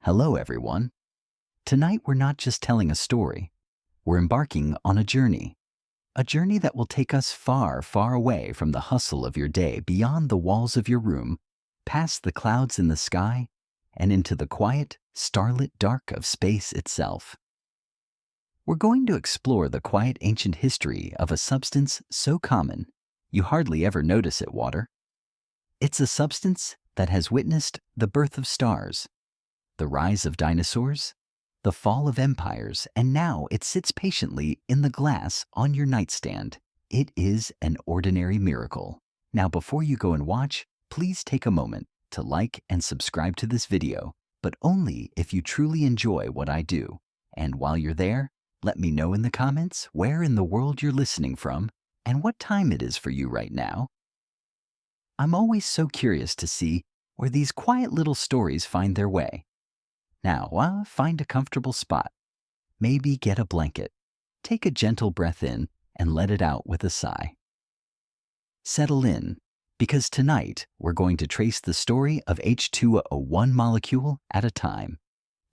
Hello, everyone. Tonight, we're not just telling a story. We're embarking on a journey that will take us far, far away from the hustle of your day, beyond the walls of your room, past the clouds in the sky, and into the quiet, starlit dark of space itself. We're going to explore the quiet ancient history of a substance so common you hardly ever notice it, water. It's a substance that has witnessed the birth of stars, the rise of dinosaurs, the fall of empires, and now it sits patiently in the glass on your nightstand. It is an ordinary miracle. Now, before you go and watch, please take a moment to like and subscribe to this video, but only if you truly enjoy what I do. And while you're there, let me know in the comments where in the world you're listening from and what time it is for you right now. I'm always so curious to see where these quiet little stories find their way. Now, find a comfortable spot. Maybe get a blanket. Take a gentle breath in and let it out with a sigh. Settle in, because tonight we're going to trace the story of H2O1 molecule at a time.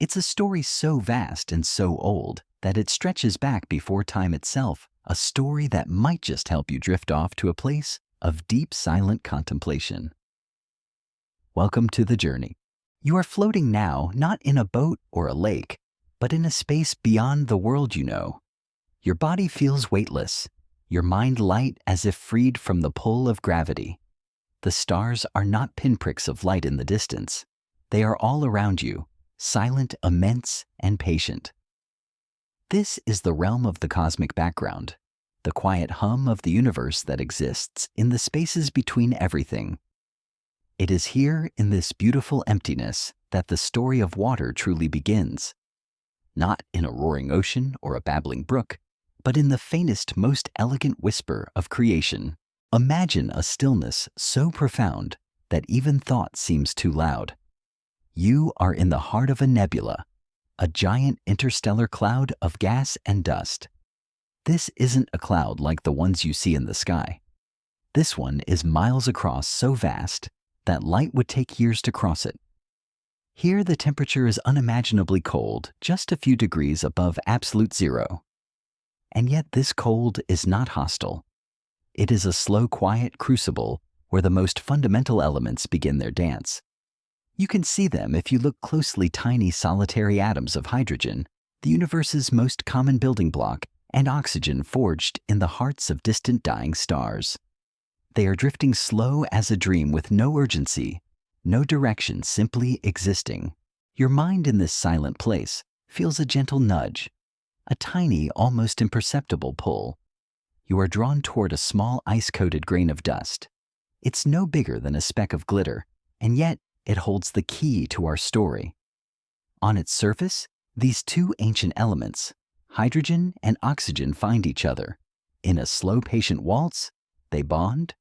It's a story so vast and so old that it stretches back before time itself, a story that might just help you drift off to a place of deep, silent contemplation. Welcome to the journey. You are floating now, not in a boat or a lake, but in a space beyond the world you know. Your body feels weightless, your mind light as if freed from the pull of gravity. The stars are not pinpricks of light in the distance. They are all around you, silent, immense, and patient. This is the realm of the cosmic background, the quiet hum of the universe that exists in the spaces between everything. It is here in this beautiful emptiness that the story of water truly begins. Not in a roaring ocean or a babbling brook, but in the faintest, most elegant whisper of creation. Imagine a stillness so profound that even thought seems too loud. You are in the heart of a nebula, a giant interstellar cloud of gas and dust. This isn't a cloud like the ones you see in the sky. This one is miles across, so vast that light would take years to cross it. Here the temperature is unimaginably cold, just a few degrees above absolute zero. And yet this cold is not hostile. It is a slow, quiet crucible where the most fundamental elements begin their dance. You can see them if you look closely. Tiny solitary atoms of hydrogen, the universe's most common building block, and oxygen forged in the hearts of distant dying stars. They are drifting slow as a dream with no urgency, no direction, simply existing. Your mind in this silent place feels a gentle nudge, a tiny, almost imperceptible pull. You are drawn toward a small ice-coated grain of dust. It's no bigger than a speck of glitter, and yet it holds the key to our story. On its surface, these two ancient elements, hydrogen and oxygen, find each other. In a slow, patient waltz, they bond.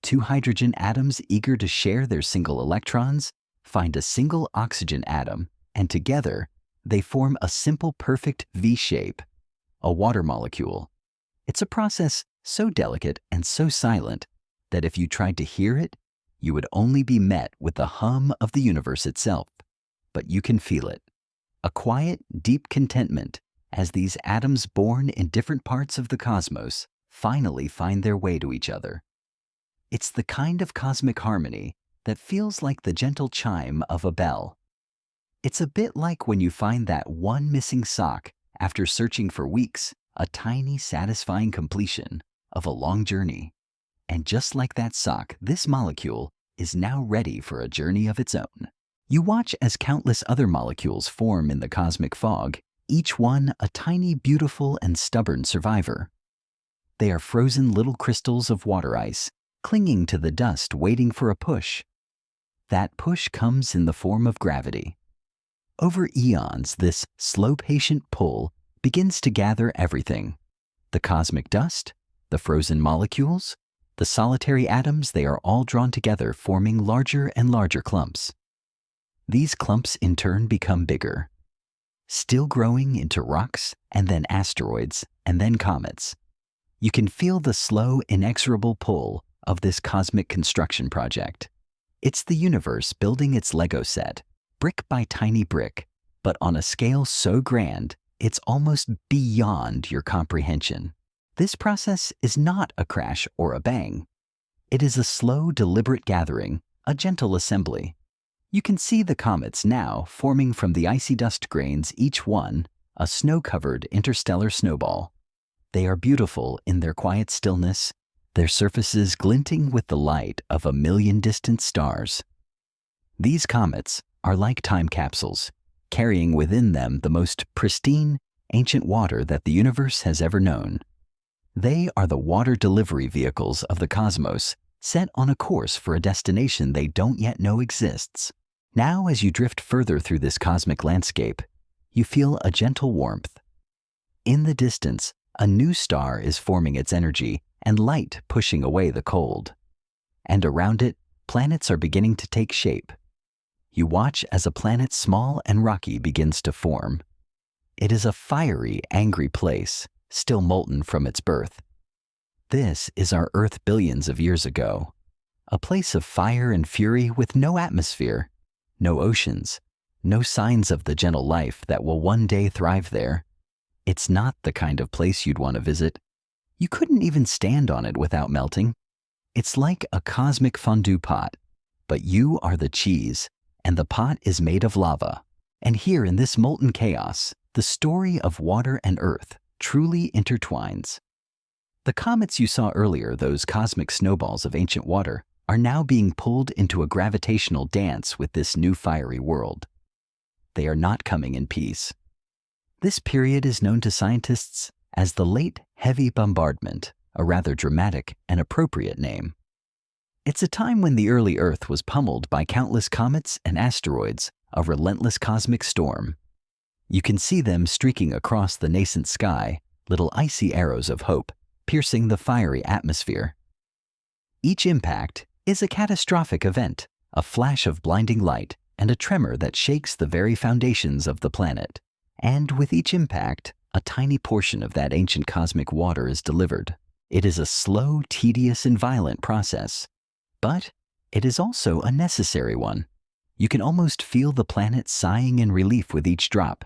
Two hydrogen atoms eager to share their single electrons find a single oxygen atom, and together they form a simple, perfect V shape, a water molecule. It's a process so delicate and so silent that if you tried to hear it, you would only be met with the hum of the universe itself. But you can feel it, a quiet, deep contentment as these atoms born in different parts of the cosmos finally find their way to each other. It's the kind of cosmic harmony that feels like the gentle chime of a bell. It's a bit like when you find that one missing sock after searching for weeks, a tiny, satisfying completion of a long journey. And just like that sock, this molecule is now ready for a journey of its own. You watch as countless other molecules form in the cosmic fog, each one a tiny, beautiful, and stubborn survivor. They are frozen little crystals of water ice, clinging to the dust, waiting for a push. That push comes in the form of gravity. Over eons, this slow, patient pull begins to gather everything. The cosmic dust, the frozen molecules, the solitary atoms, they are all drawn together, forming larger and larger clumps. These clumps in turn become bigger, still growing into rocks, and then asteroids, and then comets. You can feel the slow, inexorable pull of this cosmic construction project. It's the universe building its Lego set, brick by tiny brick, but on a scale so grand, it's almost beyond your comprehension. This process is not a crash or a bang. It is a slow, deliberate gathering, a gentle assembly. You can see the comets now forming from the icy dust grains, each one a snow-covered interstellar snowball. They are beautiful in their quiet stillness, their surfaces glinting with the light of a million distant stars. These comets are like time capsules, carrying within them the most pristine, ancient water that the universe has ever known. They are the water delivery vehicles of the cosmos, set on a course for a destination they don't yet know exists. Now, as you drift further through this cosmic landscape, you feel a gentle warmth. In the distance, a new star is forming its energy and light pushing away the cold. And around it, planets are beginning to take shape. You watch as a planet small and rocky begins to form. It is a fiery, angry place, still molten from its birth. This is our Earth billions of years ago, a place of fire and fury with no atmosphere, no oceans, no signs of the gentle life that will one day thrive there. It's not the kind of place you'd want to visit. You couldn't even stand on it without melting. It's like a cosmic fondue pot, but you are the cheese, and the pot is made of lava. And here in this molten chaos, the story of water and earth truly intertwines. The comets you saw earlier, those cosmic snowballs of ancient water, are now being pulled into a gravitational dance with this new fiery world. They are not coming in peace. This period is known to scientists as the Late Heavy Bombardment, a rather dramatic and appropriate name. It's a time when the early Earth was pummeled by countless comets and asteroids, a relentless cosmic storm. You can see them streaking across the nascent sky, little icy arrows of hope, piercing the fiery atmosphere. Each impact is a catastrophic event, a flash of blinding light, and a tremor that shakes the very foundations of the planet. And with each impact, a tiny portion of that ancient cosmic water is delivered. It is a slow, tedious, and violent process. But it is also a necessary one. You can almost feel the planet sighing in relief with each drop.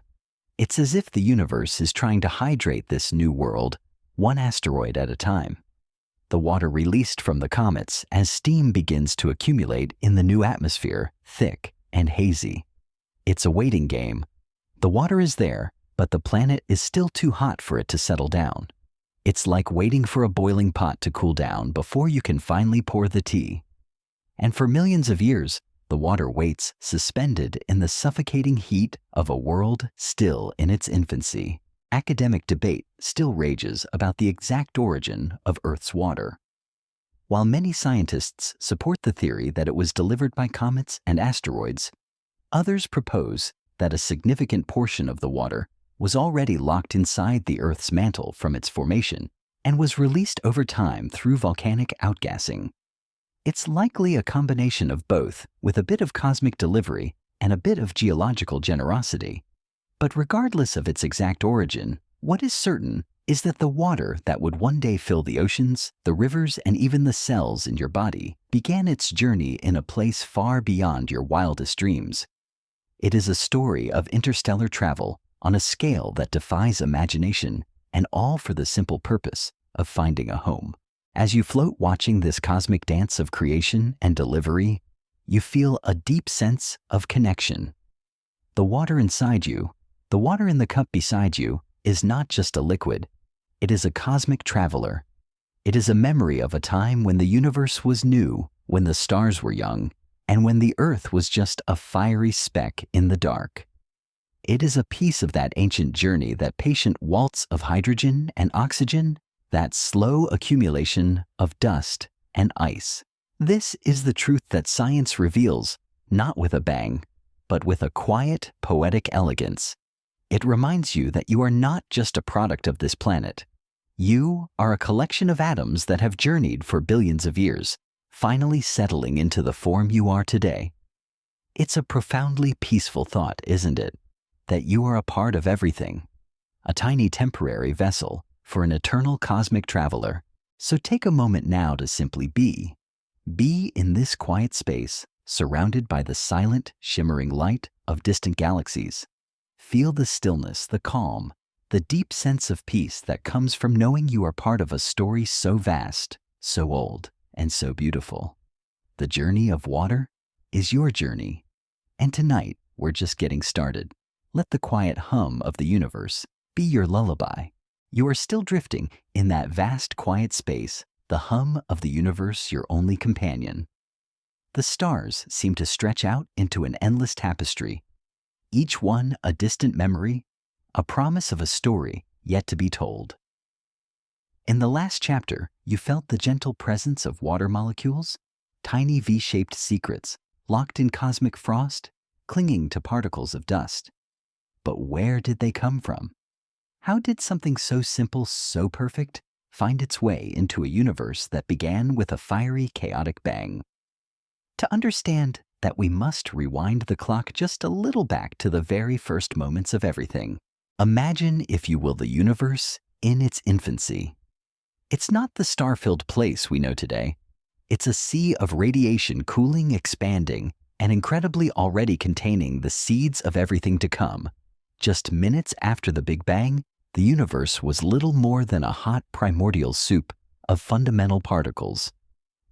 It's as if the universe is trying to hydrate this new world, one asteroid at a time. The water released from the comets as steam begins to accumulate in the new atmosphere, thick and hazy. It's a waiting game. The water is there, but the planet is still too hot for it to settle down. It's like waiting for a boiling pot to cool down before you can finally pour the tea. And for millions of years, the water waits suspended in the suffocating heat of a world still in its infancy. Academic debate still rages about the exact origin of Earth's water. While many scientists support the theory that it was delivered by comets and asteroids, others propose that a significant portion of the water was already locked inside the Earth's mantle from its formation and was released over time through volcanic outgassing. It's likely a combination of both, with a bit of cosmic delivery and a bit of geological generosity. But regardless of its exact origin, what is certain is that the water that would one day fill the oceans, the rivers, and even the cells in your body began its journey in a place far beyond your wildest dreams. It is a story of interstellar travel on a scale that defies imagination, and all for the simple purpose of finding a home. As you float watching this cosmic dance of creation and delivery, you feel a deep sense of connection. The water inside you, the water in the cup beside you, is not just a liquid. It is a cosmic traveler. It is a memory of a time when the universe was new, when the stars were young, and when the earth was just a fiery speck in the dark. It is a piece of that ancient journey, that patient waltz of hydrogen and oxygen, that slow accumulation of dust and ice. This is the truth that science reveals, not with a bang, but with a quiet, poetic elegance. It reminds you that you are not just a product of this planet. You are a collection of atoms that have journeyed for billions of years, finally settling into the form you are today. It's a profoundly peaceful thought, isn't it? That you are a part of everything, a tiny temporary vessel for an eternal cosmic traveler. So take a moment now to simply be. Be in this quiet space, surrounded by the silent, shimmering light of distant galaxies. Feel the stillness, the calm, the deep sense of peace that comes from knowing you are part of a story so vast, so old, and so beautiful. The journey of water is your journey. And tonight, we're just getting started. Let the quiet hum of the universe be your lullaby. You are still drifting in that vast quiet space, the hum of the universe your only companion. The stars seem to stretch out into an endless tapestry, each one a distant memory, a promise of a story yet to be told. In the last chapter, you felt the gentle presence of water molecules, tiny V-shaped secrets, locked in cosmic frost, clinging to particles of dust. But where did they come from? How did something so simple, so perfect, find its way into a universe that began with a fiery, chaotic bang? To understand that, we must rewind the clock just a little back to the very first moments of everything. Imagine, if you will, the universe in its infancy. It's not the star-filled place we know today. It's a sea of radiation cooling, expanding, and incredibly already containing the seeds of everything to come. Just minutes after the Big Bang, the universe was little more than a hot primordial soup of fundamental particles.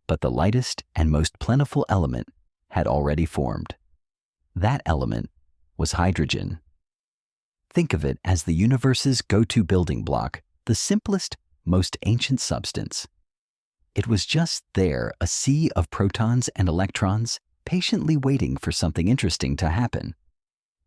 But the lightest and most plentiful element had already formed. That element was hydrogen. Think of it as the universe's go-to building block, the simplest, most ancient substance. It was just there, a sea of protons and electrons, patiently waiting for something interesting to happen.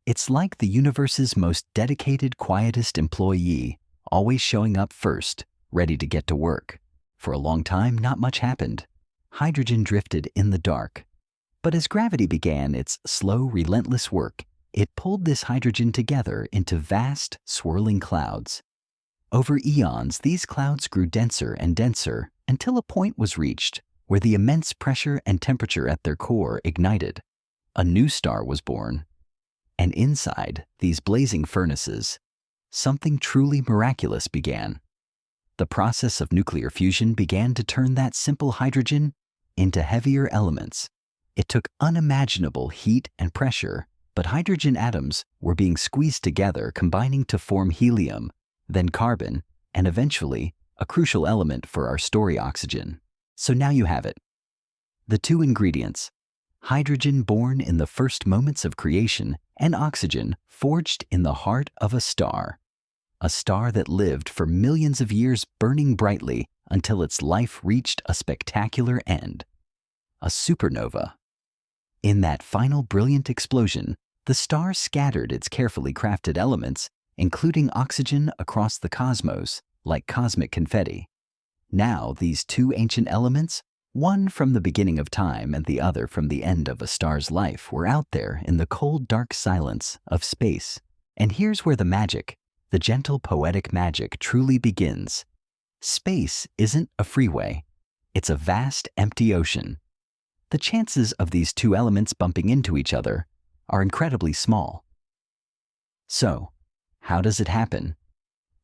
It's like the universe's most dedicated, quietest employee, always showing up first, ready to get to work. For a long time, not much happened. Hydrogen drifted in the dark. But as gravity began its slow, relentless work, it pulled this hydrogen together into vast, swirling clouds. Over eons, these clouds grew denser and denser until a point was reached where the immense pressure and temperature at their core ignited. A new star was born. And inside these blazing furnaces, something truly miraculous began. The process of nuclear fusion began to turn that simple hydrogen into heavier elements. It took unimaginable heat and pressure, but hydrogen atoms were being squeezed together, combining to form helium, then carbon, and eventually a crucial element for our story, oxygen. So now you have it. The two ingredients, hydrogen born in the first moments of creation and oxygen forged in the heart of a star that lived for millions of years, burning brightly until its life reached a spectacular end. A supernova. In that final brilliant explosion, the star scattered its carefully crafted elements, including oxygen, across the cosmos like cosmic confetti. Now these two ancient elements, one from the beginning of time and the other from the end of a star's life, were out there in the cold, dark silence of space. And here's where the magic, the gentle, poetic magic, truly begins. Space isn't a freeway. It's a vast, empty ocean. The chances of these two elements bumping into each other are incredibly small. So, how does it happen?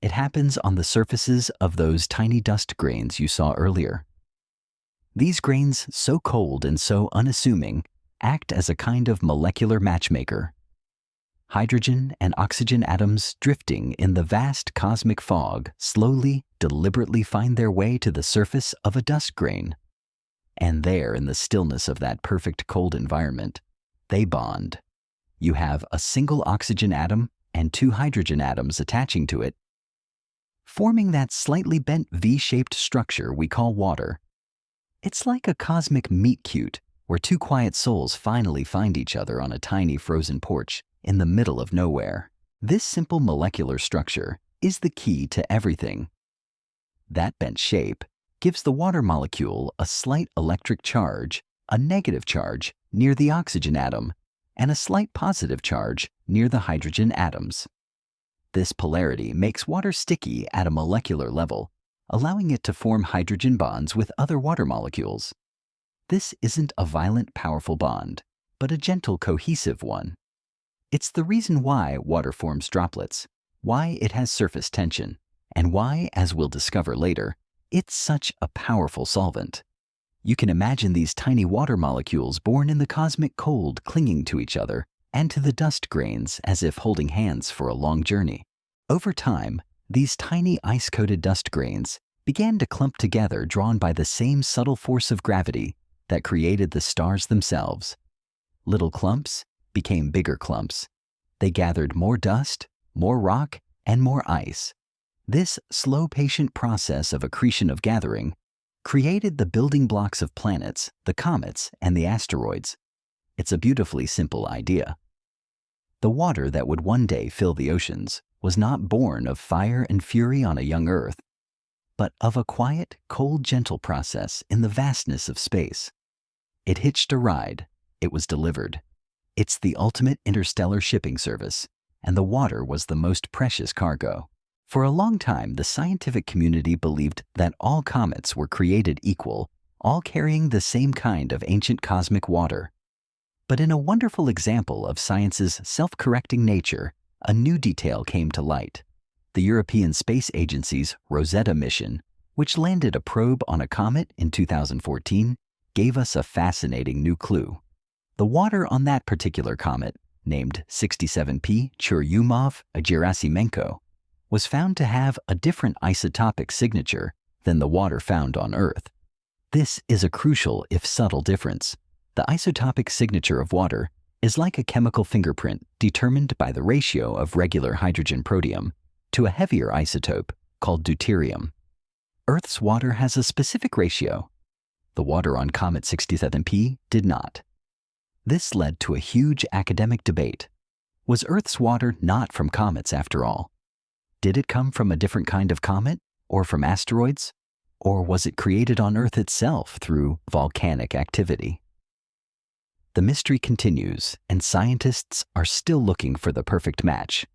It happens on the surfaces of those tiny dust grains you saw earlier. These grains, so cold and so unassuming, act as a kind of molecular matchmaker. Hydrogen and oxygen atoms drifting in the vast cosmic fog slowly, deliberately find their way to the surface of a dust grain. And there, in the stillness of that perfect cold environment, they bond. You have a single oxygen atom and two hydrogen atoms attaching to it, forming that slightly bent V-shaped structure we call water. It's like a cosmic meet-cute where two quiet souls finally find each other on a tiny frozen porch in the middle of nowhere. This simple molecular structure is the key to everything. That bent shape gives the water molecule a slight electric charge, a negative charge near the oxygen atom, and a slight positive charge near the hydrogen atoms. This polarity makes water sticky at a molecular level, allowing it to form hydrogen bonds with other water molecules. This isn't a violent, powerful bond, but a gentle, cohesive one. It's the reason why water forms droplets, why it has surface tension, and why, as we'll discover later, it's such a powerful solvent. You can imagine these tiny water molecules born in the cosmic cold clinging to each other, and to the dust grains as if holding hands for a long journey. Over time, these tiny ice-coated dust grains began to clump together, drawn by the same subtle force of gravity that created the stars themselves. Little clumps became bigger clumps. They gathered more dust, more rock, and more ice. This slow, patient process of accretion of gathering created the building blocks of planets, the comets, and the asteroids. It's a beautifully simple idea. The water that would one day fill the oceans was not born of fire and fury on a young Earth, but of a quiet, cold, gentle process in the vastness of space. It hitched a ride. It was delivered. It's the ultimate interstellar shipping service, and the water was the most precious cargo. For a long time, the scientific community believed that all comets were created equal, all carrying the same kind of ancient cosmic water. But in a wonderful example of science's self-correcting nature, a new detail came to light. The European Space Agency's Rosetta mission, which landed a probe on a comet in 2014, gave us a fascinating new clue. The water on that particular comet, named 67P Churyumov-Gerasimenko, was found to have a different isotopic signature than the water found on Earth. This is a crucial, if subtle, difference. The isotopic signature of water is like a chemical fingerprint determined by the ratio of regular hydrogen protium to a heavier isotope called deuterium. Earth's water has a specific ratio. The water on Comet 67P did not. This led to a huge academic debate. Was Earth's water not from comets after all? Did it come from a different kind of comet, or from asteroids? Or was it created on Earth itself through volcanic activity? The mystery continues, and scientists are still looking for the perfect match,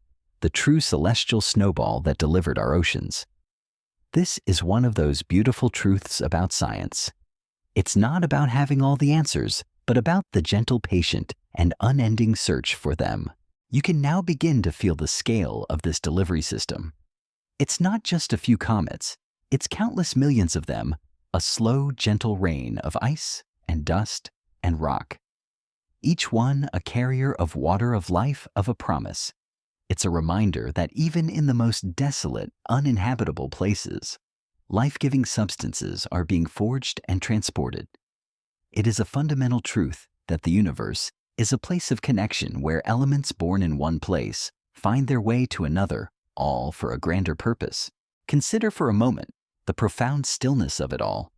the true celestial snowball that delivered our oceans. This is one of those beautiful truths about science. It's not about having all the answers, but about the gentle, patient, and unending search for them. You can now begin to feel the scale of this delivery system. It's not just a few comets, it's countless millions of them, a slow, gentle rain of ice and dust and rock. Each one a carrier of water of life, of a promise. It's a reminder that even in the most desolate, uninhabitable places, life-giving substances are being forged and transported. It is a fundamental truth that the universe is a place of connection where elements born in one place find their way to another, all for a grander purpose. Consider for a moment the profound stillness of it all.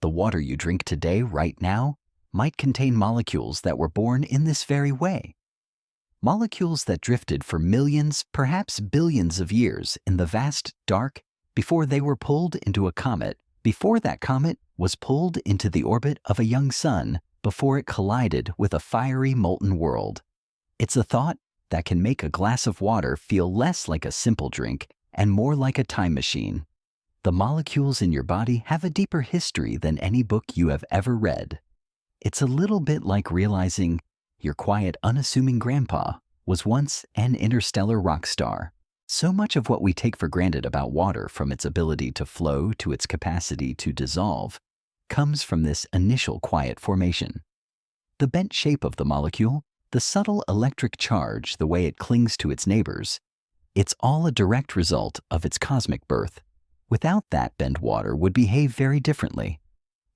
The water you drink today, right now, might contain molecules that were born in this very way. Molecules that drifted for millions, perhaps billions of years in the vast dark before they were pulled into a comet, before that comet was pulled into the orbit of a young sun, before it collided with a fiery, molten world. It's a thought that can make a glass of water feel less like a simple drink and more like a time machine. The molecules in your body have a deeper history than any book you have ever read. It's a little bit like realizing your quiet, unassuming grandpa was once an interstellar rock star. So much of what we take for granted about water, from its ability to flow to its capacity to dissolve, comes from this initial quiet formation. The bent shape of the molecule, the subtle electric charge, the way it clings to its neighbors, it's all a direct result of its cosmic birth. Without that, bent water would behave very differently.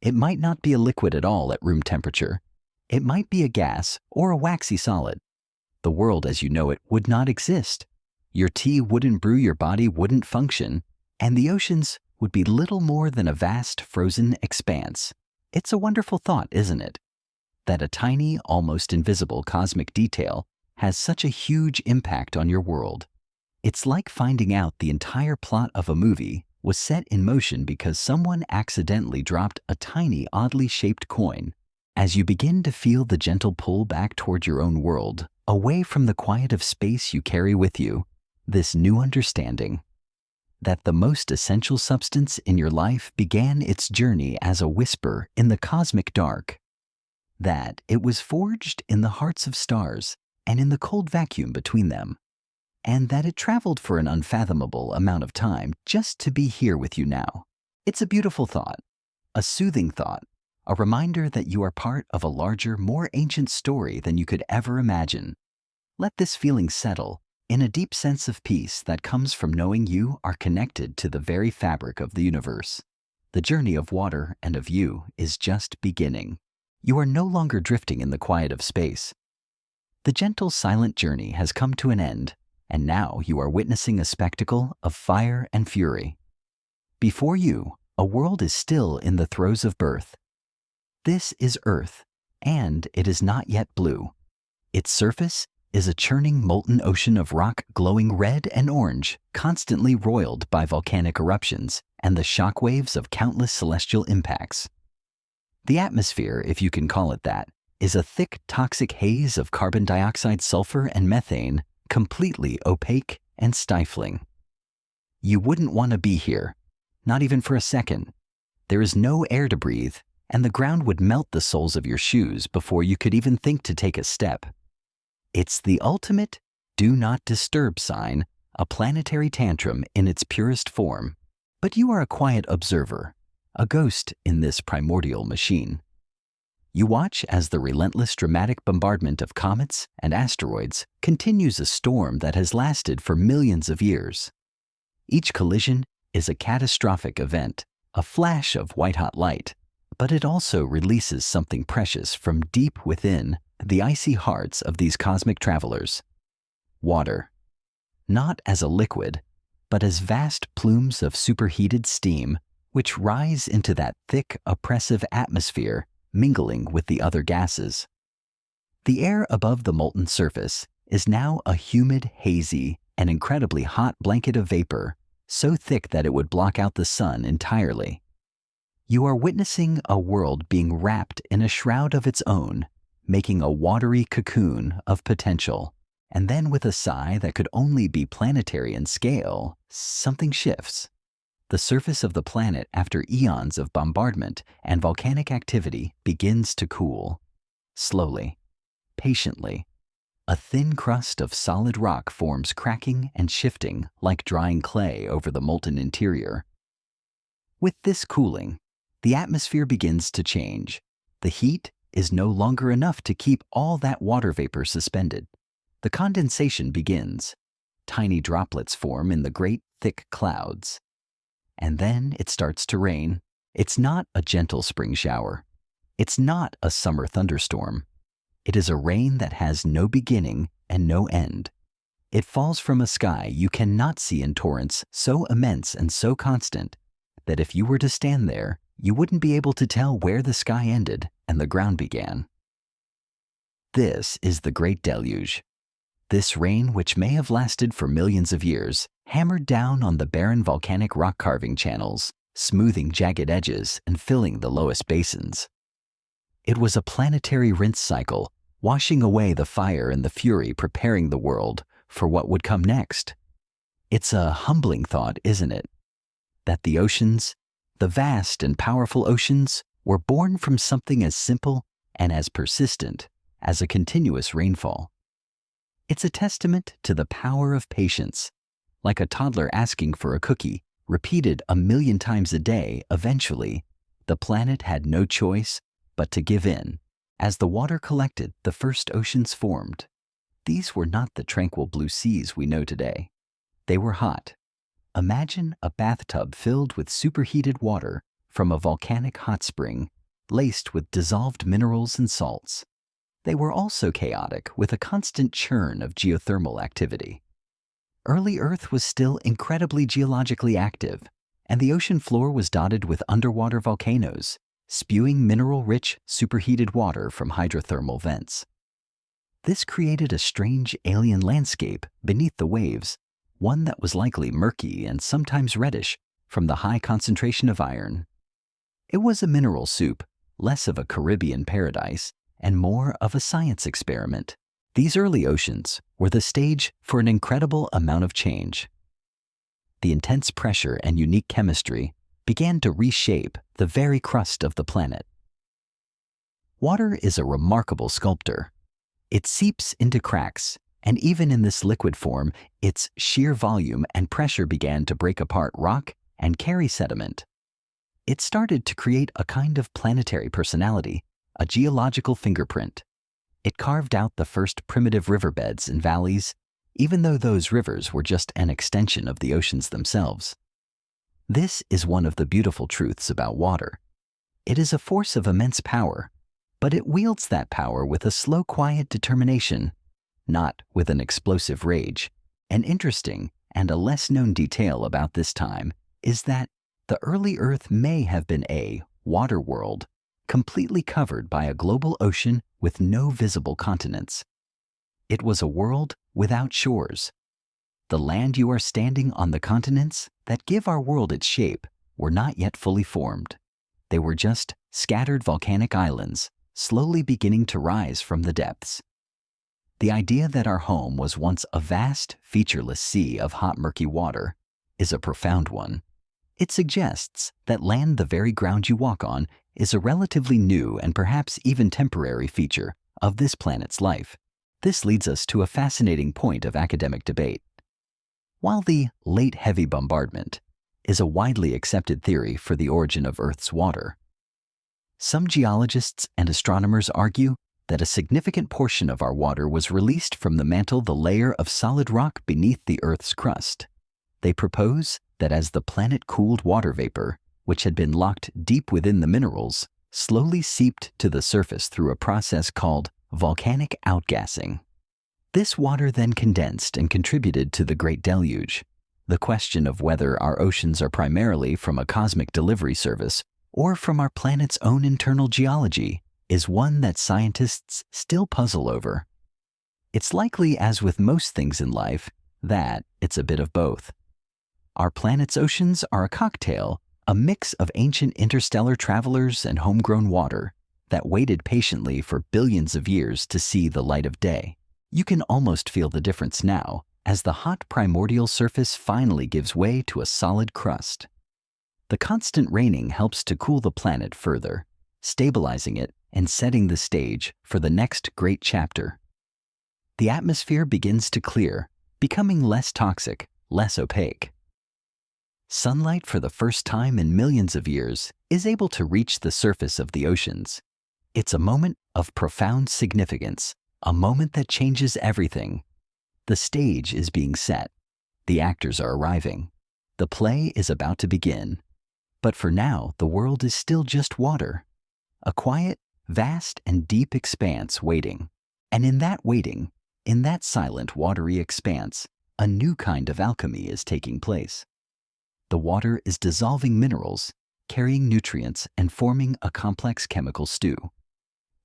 It might not be a liquid at all at room temperature. It might be a gas or a waxy solid. The world as you know it would not exist. Your tea wouldn't brew, your body wouldn't function, and the oceans would be little more than a vast frozen expanse. It's a wonderful thought, isn't it? That a tiny, almost invisible cosmic detail has such a huge impact on your world. It's like finding out the entire plot of a movie was set in motion because someone accidentally dropped a tiny, oddly shaped coin. As you begin to feel the gentle pull back toward your own world, away from the quiet of space you carry with you, this new understanding that the most essential substance in your life began its journey as a whisper in the cosmic dark, that it was forged in the hearts of stars and in the cold vacuum between them, and that it traveled for an unfathomable amount of time just to be here with you now. It's a beautiful thought, a soothing thought, a reminder that you are part of a larger, more ancient story than you could ever imagine. Let this feeling settle in a deep sense of peace that comes from knowing you are connected to the very fabric of the universe. The journey of water and of you is just beginning. You are no longer drifting in the quiet of space. The gentle, silent journey has come to an end, and now you are witnessing a spectacle of fire and fury. Before you, a world is still in the throes of birth. This is Earth, and it is not yet blue. Its surface is a churning molten ocean of rock glowing red and orange, constantly roiled by volcanic eruptions and the shock waves of countless celestial impacts. The atmosphere, if you can call it that, is a thick, toxic haze of carbon dioxide, sulfur, and methane, completely opaque and stifling. You wouldn't want to be here, not even for a second. There is no air to breathe, and the ground would melt the soles of your shoes before you could even think to take a step. It's the ultimate do not disturb sign, a planetary tantrum in its purest form. But you are a quiet observer, a ghost in this primordial machine. You watch as the relentless dramatic bombardment of comets and asteroids continues a storm that has lasted for millions of years. Each collision is a catastrophic event, a flash of white-hot light, but it also releases something precious from deep within the icy hearts of these cosmic travelers. Water. Not as a liquid, but as vast plumes of superheated steam which rise into that thick, oppressive atmosphere, mingling with the other gases. The air above the molten surface is now a humid, hazy, and incredibly hot blanket of vapor, so thick that it would block out the sun entirely. You are witnessing a world being wrapped in a shroud of its own, making a watery cocoon of potential. And then with a sigh that could only be planetary in scale, something shifts. The surface of the planet, after eons of bombardment and volcanic activity, begins to cool. Slowly, patiently, a thin crust of solid rock forms, cracking and shifting like drying clay over the molten interior. With this cooling, the atmosphere begins to change. The heat is no longer enough to keep all that water vapor suspended. The condensation begins. Tiny droplets form in the great, thick clouds. And then it starts to rain. It's not a gentle spring shower. It's not a summer thunderstorm. It is a rain that has no beginning and no end. It falls from a sky you cannot see in torrents so immense and so constant that if you were to stand there, you wouldn't be able to tell where the sky ended and the ground began. This is the Great Deluge. This rain, which may have lasted for millions of years, hammered down on the barren volcanic rock carving channels, smoothing jagged edges and filling the lowest basins. It was a planetary rinse cycle, washing away the fire and the fury, preparing the world for what would come next. It's a humbling thought, isn't it? That the oceans, the vast and powerful oceans, were born from something as simple and as persistent as a continuous rainfall. It's a testament to the power of patience. Like a toddler asking for a cookie, repeated 1,000,000 times a day, eventually, the planet had no choice but to give in. As the water collected, the first oceans formed. These were not the tranquil blue seas we know today. They were hot. Imagine a bathtub filled with superheated water from a volcanic hot spring, laced with dissolved minerals and salts. They were also chaotic, with a constant churn of geothermal activity. Early Earth was still incredibly geologically active, and the ocean floor was dotted with underwater volcanoes, spewing mineral-rich, superheated water from hydrothermal vents. This created a strange alien landscape beneath the waves, one that was likely murky and sometimes reddish from the high concentration of iron. It was a mineral soup, less of a Caribbean paradise, and more of a science experiment. These early oceans were the stage for an incredible amount of change. The intense pressure and unique chemistry began to reshape the very crust of the planet. Water is a remarkable sculptor. It seeps into cracks, and even in this liquid form, its sheer volume and pressure began to break apart rock and carry sediment. It started to create a kind of planetary personality, a geological fingerprint. It carved out the first primitive riverbeds and valleys, even though those rivers were just an extension of the oceans themselves. This is one of the beautiful truths about water. It is a force of immense power, but it wields that power with a slow, quiet determination, not with an explosive rage. An interesting and a less-known detail about this time is that the early Earth may have been a water world, completely covered by a global ocean with no visible continents. It was a world without shores. The land you are standing on, the continents that give our world its shape, were not yet fully formed. They were just scattered volcanic islands, slowly beginning to rise from the depths. The idea that our home was once a vast, featureless sea of hot, murky water is a profound one. It suggests that land, the very ground you walk on, is a relatively new and perhaps even temporary feature of this planet's life. This leads us to a fascinating point of academic debate. While the late heavy bombardment is a widely accepted theory for the origin of Earth's water, some geologists and astronomers argue that a significant portion of our water was released from the mantle, the layer of solid rock beneath the Earth's crust. They propose that as the planet cooled, water vapor, which had been locked deep within the minerals, slowly seeped to the surface through a process called volcanic outgassing. This water then condensed and contributed to the Great Deluge. The question of whether our oceans are primarily from a cosmic delivery service or from our planet's own internal geology is one that scientists still puzzle over. It's likely, as with most things in life, that it's a bit of both. Our planet's oceans are a cocktail, a mix of ancient interstellar travelers and homegrown water that waited patiently for billions of years to see the light of day. You can almost feel the difference now as the hot primordial surface finally gives way to a solid crust. The constant raining helps to cool the planet further, stabilizing it and setting the stage for the next great chapter. The atmosphere begins to clear, becoming less toxic, less opaque. Sunlight, for the first time in millions of years, is able to reach the surface of the oceans. It's a moment of profound significance, a moment that changes everything. The stage is being set. The actors are arriving. The play is about to begin. But for now, the world is still just water. A quiet, vast, and deep expanse waiting. And in that waiting, in that silent, watery expanse, a new kind of alchemy is taking place. The water is dissolving minerals, carrying nutrients, and forming a complex chemical stew.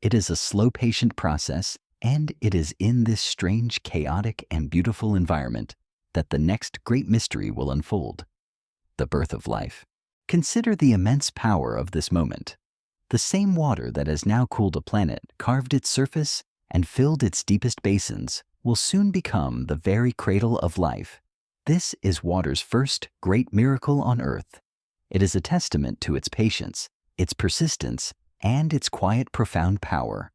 It is a slow, patient process, and it is in this strange, chaotic, and beautiful environment that the next great mystery will unfold: the birth of life. Consider the immense power of this moment. The same water that has now cooled a planet, carved its surface, and filled its deepest basins will soon become the very cradle of life. This is water's first great miracle on Earth. It is a testament to its patience, its persistence, and its quiet, profound power.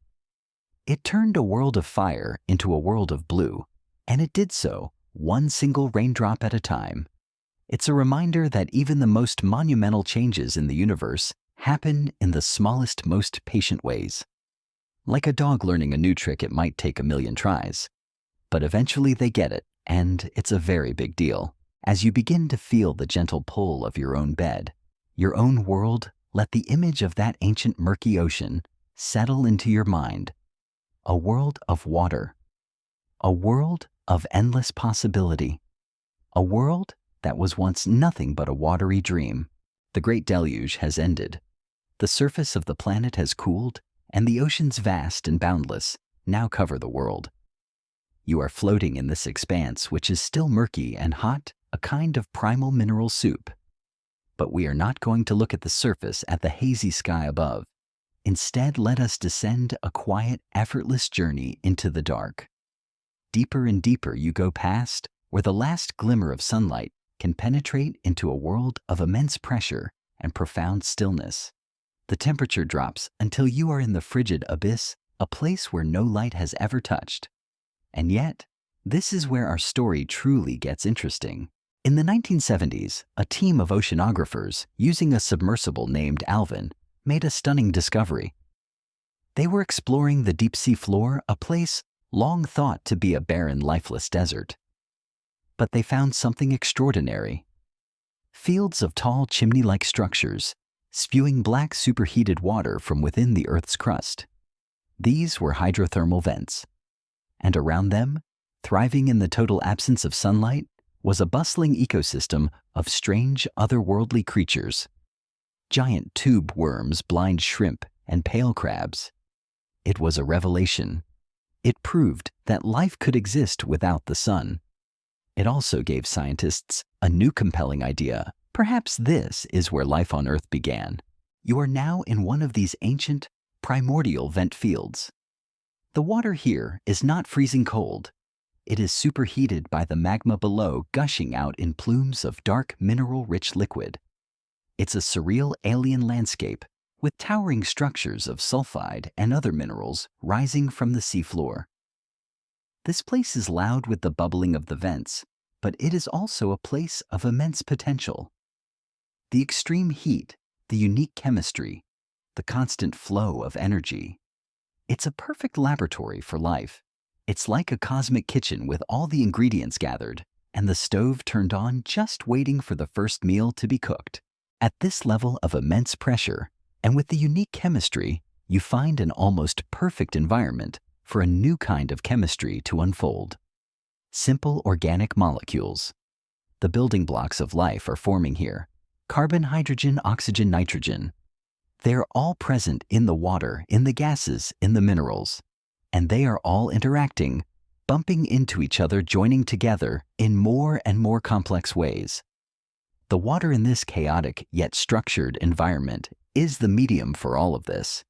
It turned a world of fire into a world of blue, and it did so one single raindrop at a time. It's a reminder that even the most monumental changes in the universe happen in the smallest, most patient ways. Like a dog learning a new trick, it might take a million tries, but eventually they get it, and it's a very big deal. As you begin to feel the gentle pull of your own bed, your own world, let the image of that ancient murky ocean settle into your mind. A world of water. A world of endless possibility. A world that was once nothing but a watery dream. The Great Deluge has ended. The surface of the planet has cooled, and the oceans, vast and boundless, now cover the world. You are floating in this expanse, which is still murky and hot, a kind of primal mineral soup. But we are not going to look at the surface, at the hazy sky above. Instead, let us descend a quiet, effortless journey into the dark. Deeper and deeper you go past where the last glimmer of sunlight can penetrate into a world of immense pressure and profound stillness. The temperature drops until you are in the frigid abyss, a place where no light has ever touched. And yet, this is where our story truly gets interesting. In the 1970s, a team of oceanographers, using a submersible named Alvin, made a stunning discovery. They were exploring the deep-sea floor, a place long thought to be a barren, lifeless desert. But they found something extraordinary. Fields of tall chimney-like structures, spewing black superheated water from within the Earth's crust. These were hydrothermal vents. And around them, thriving in the total absence of sunlight, was a bustling ecosystem of strange, otherworldly creatures. Giant tube worms, blind shrimp, and pale crabs. It was a revelation. It proved that life could exist without the sun. It also gave scientists a new compelling idea. Perhaps this is where life on Earth began. You are now in one of these ancient, primordial vent fields. The water here is not freezing cold. It is superheated by the magma below, gushing out in plumes of dark, mineral-rich liquid. It's a surreal alien landscape with towering structures of sulfide and other minerals rising from the seafloor. This place is loud with the bubbling of the vents, but it is also a place of immense potential. The extreme heat, the unique chemistry, the constant flow of energy. It's a perfect laboratory for life. It's like a cosmic kitchen with all the ingredients gathered, and the stove turned on just waiting for the first meal to be cooked. At this level of immense pressure, and with the unique chemistry, you find an almost perfect environment for a new kind of chemistry to unfold. Simple organic molecules. The building blocks of life are forming here. Carbon, hydrogen, oxygen, nitrogen. They're all present in the water, in the gases, in the minerals. And they are all interacting, bumping into each other, joining together in more and more complex ways. The water in this chaotic yet structured environment is the medium for all of this.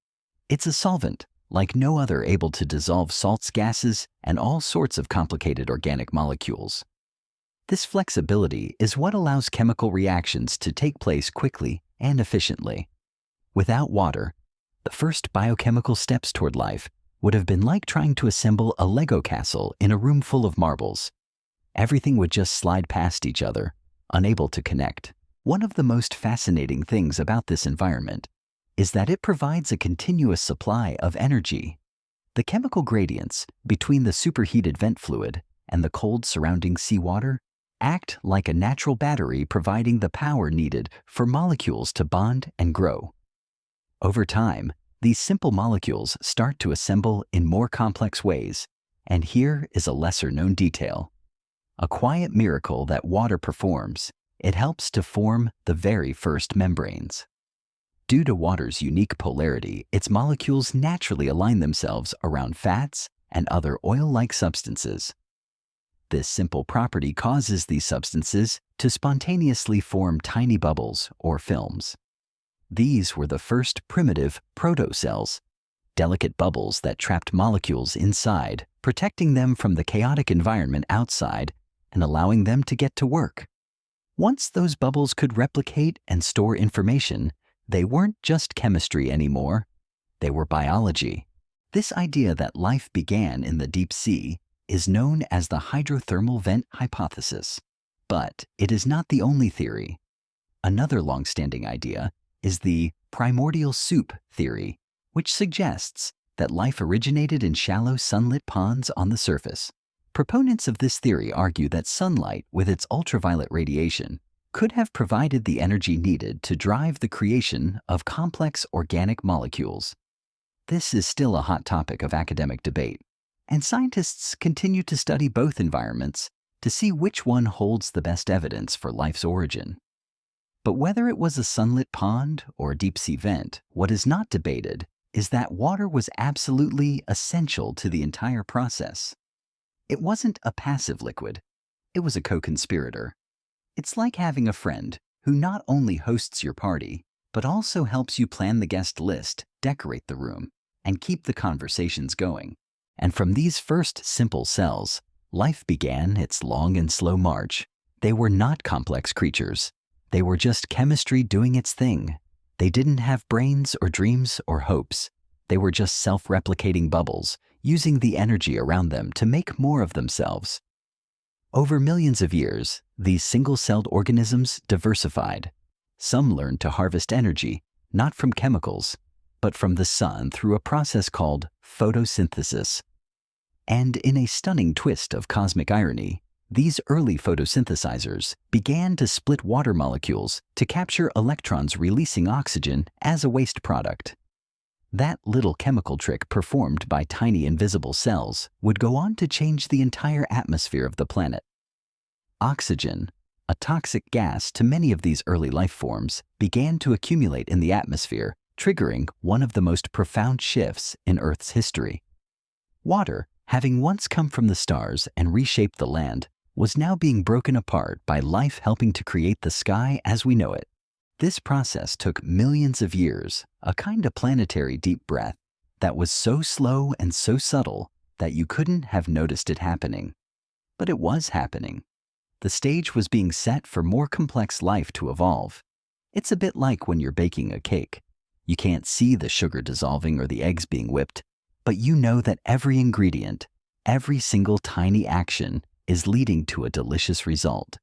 It's a solvent, like no other, able to dissolve salts, gases, and all sorts of complicated organic molecules. This flexibility is what allows chemical reactions to take place quickly and efficiently. Without water, the first biochemical steps toward life would have been like trying to assemble a Lego castle in a room full of marbles. Everything would just slide past each other, unable to connect. One of the most fascinating things about this environment is that it provides a continuous supply of energy. The chemical gradients between the superheated vent fluid and the cold surrounding seawater act like a natural battery, providing the power needed for molecules to bond and grow. Over time, these simple molecules start to assemble in more complex ways, and here is a lesser-known detail. A quiet miracle that water performs. It helps to form the very first membranes. Due to water's unique polarity, its molecules naturally align themselves around fats and other oil-like substances. This simple property causes these substances to spontaneously form tiny bubbles or films. These were the first primitive protocells, delicate bubbles that trapped molecules inside, protecting them from the chaotic environment outside and allowing them to get to work. Once those bubbles could replicate and store information, they weren't just chemistry anymore. They were biology. This idea that life began in the deep sea is known as the hydrothermal vent hypothesis. But it is not the only theory. Another long-standing idea is the primordial soup theory, which suggests that life originated in shallow sunlit ponds on the surface. Proponents of this theory argue that sunlight, with its ultraviolet radiation, could have provided the energy needed to drive the creation of complex organic molecules. This is still a hot topic of academic debate, and scientists continue to study both environments to see which one holds the best evidence for life's origin. But whether it was a sunlit pond or a deep-sea vent, what is not debated is that water was absolutely essential to the entire process. It wasn't a passive liquid. It was a co-conspirator. It's like having a friend who not only hosts your party, but also helps you plan the guest list, decorate the room, and keep the conversations going. And from these first simple cells, life began its long and slow march. They were not complex creatures. They were just chemistry doing its thing. They didn't have brains or dreams or hopes. They were just self-replicating bubbles, using the energy around them to make more of themselves. Over millions of years, these single-celled organisms diversified. Some learned to harvest energy, not from chemicals, but from the sun through a process called photosynthesis. And in a stunning twist of cosmic irony, these early photosynthesizers began to split water molecules to capture electrons releasing oxygen as a waste product. That little chemical trick performed by tiny invisible cells would go on to change the entire atmosphere of the planet. Oxygen, a toxic gas to many of these early life forms, began to accumulate in the atmosphere, triggering one of the most profound shifts in Earth's history. Water, having once come from the stars and reshaped the land, was now being broken apart by life helping to create the sky as we know it. This process took millions of years, a kind of planetary deep breath that was so slow and so subtle that you couldn't have noticed it happening. But it was happening. The stage was being set for more complex life to evolve. It's a bit like when you're baking a cake. You can't see the sugar dissolving or the eggs being whipped, but you know that every ingredient, every single tiny action is leading to a delicious result.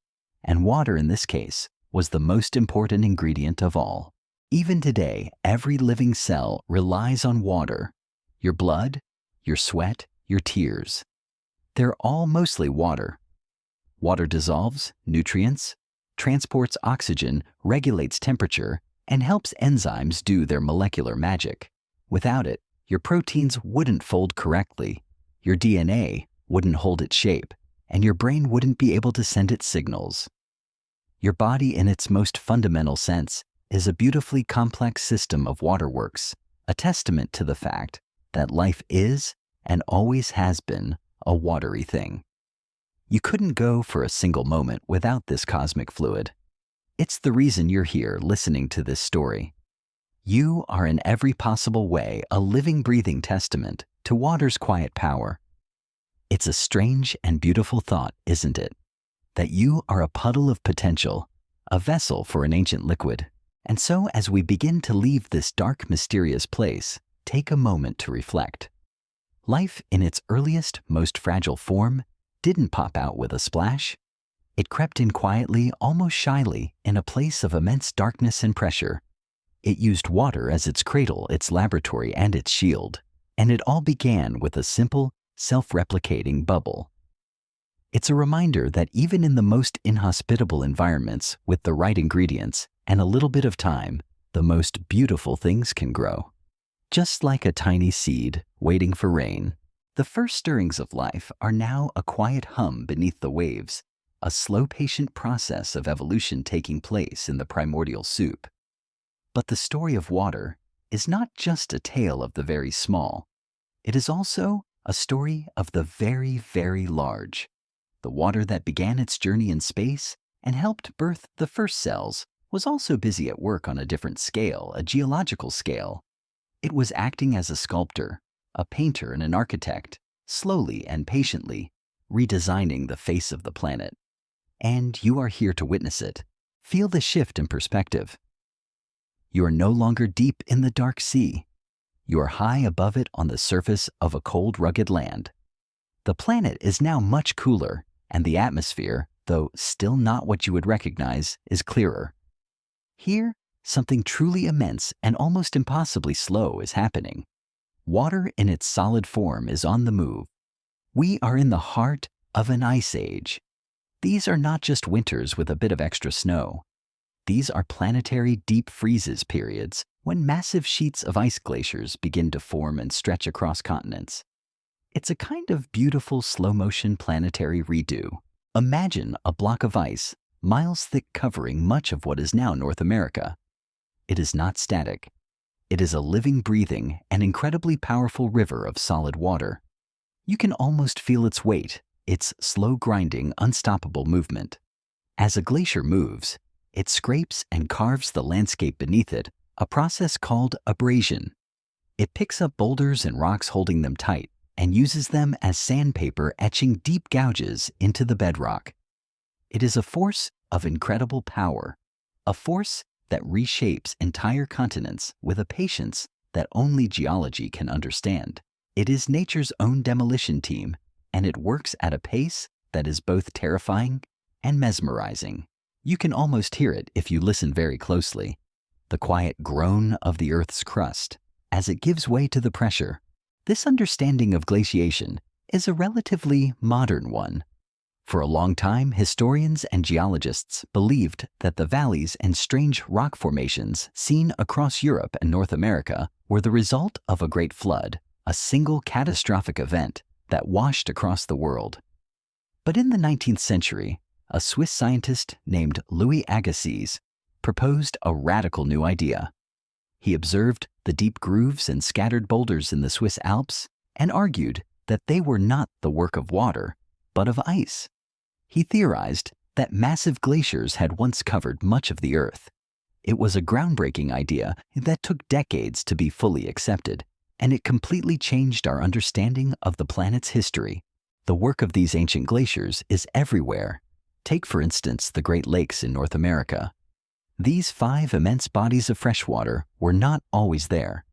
And water in this case was the most important ingredient of all. Even today, every living cell relies on water. Your blood, your sweat, your tears. They're all mostly water. Water dissolves nutrients, transports oxygen, regulates temperature, and helps enzymes do their molecular magic. Without it, your proteins wouldn't fold correctly, your DNA wouldn't hold its shape, and your brain wouldn't be able to send its signals. Your body, in its most fundamental sense, is a beautifully complex system of waterworks, a testament to the fact that life is, and always has been, a watery thing. You couldn't go for a single moment without this cosmic fluid. It's the reason you're here listening to this story. You are in every possible way a living, breathing testament to water's quiet power. It's a strange and beautiful thought, isn't it? That you are a puddle of potential, a vessel for an ancient liquid. And so as we begin to leave this dark, mysterious place, take a moment to reflect. Life in its earliest, most fragile form didn't pop out with a splash. It crept in quietly, almost shyly, in a place of immense darkness and pressure. It used water as its cradle, its laboratory, and its shield. And it all began with a simple, self-replicating bubble. It's a reminder that even in the most inhospitable environments, with the right ingredients and a little bit of time, the most beautiful things can grow. Just like a tiny seed waiting for rain, the first stirrings of life are now a quiet hum beneath the waves, a slow, patient process of evolution taking place in the primordial soup. But the story of water is not just a tale of the very small. It is also a story of the very, very large. The water that began its journey in space and helped birth the first cells was also busy at work on a different scale, a geological scale. It was acting as a sculptor, a painter and an architect, slowly and patiently redesigning the face of the planet. And you are here to witness it. Feel the shift in perspective. You are no longer deep in the dark sea. You are high above it on the surface of a cold, rugged land. The planet is now much cooler, and the atmosphere, though still not what you would recognize, is clearer. Here, something truly immense and almost impossibly slow is happening. Water in its solid form is on the move. We are in the heart of an ice age. These are not just winters with a bit of extra snow. These are planetary deep freezes periods when massive sheets of ice glaciers begin to form and stretch across continents. It's a kind of beautiful slow-motion planetary redo. Imagine a block of ice, miles thick, covering much of what is now North America. It is not static. It is a living, breathing, and incredibly powerful river of solid water. You can almost feel its weight, its slow grinding, unstoppable movement. As a glacier moves, it scrapes and carves the landscape beneath it, a process called abrasion. It picks up boulders and rocks, holding them tight, and uses them as sandpaper, etching deep gouges into the bedrock. It is a force of incredible power, a force that reshapes entire continents with a patience that only geology can understand. It is nature's own demolition team, and it works at a pace that is both terrifying and mesmerizing. You can almost hear it if you listen very closely. The quiet groan of the Earth's crust as it gives way to the pressure. This understanding of glaciation is a relatively modern one. For a long time, historians and geologists believed that the valleys and strange rock formations seen across Europe and North America were the result of a great flood, a single catastrophic event that washed across the world. But in the 19th century, a Swiss scientist named Louis Agassiz proposed a radical new idea. He observed the deep grooves and scattered boulders in the Swiss Alps and argued that they were not the work of water, but of ice. He theorized that massive glaciers had once covered much of the Earth. It was a groundbreaking idea that took decades to be fully accepted, and it completely changed our understanding of the planet's history. The work of these ancient glaciers is everywhere. Take, for instance, the Great Lakes in North America. These 5 immense bodies of fresh water were not always there.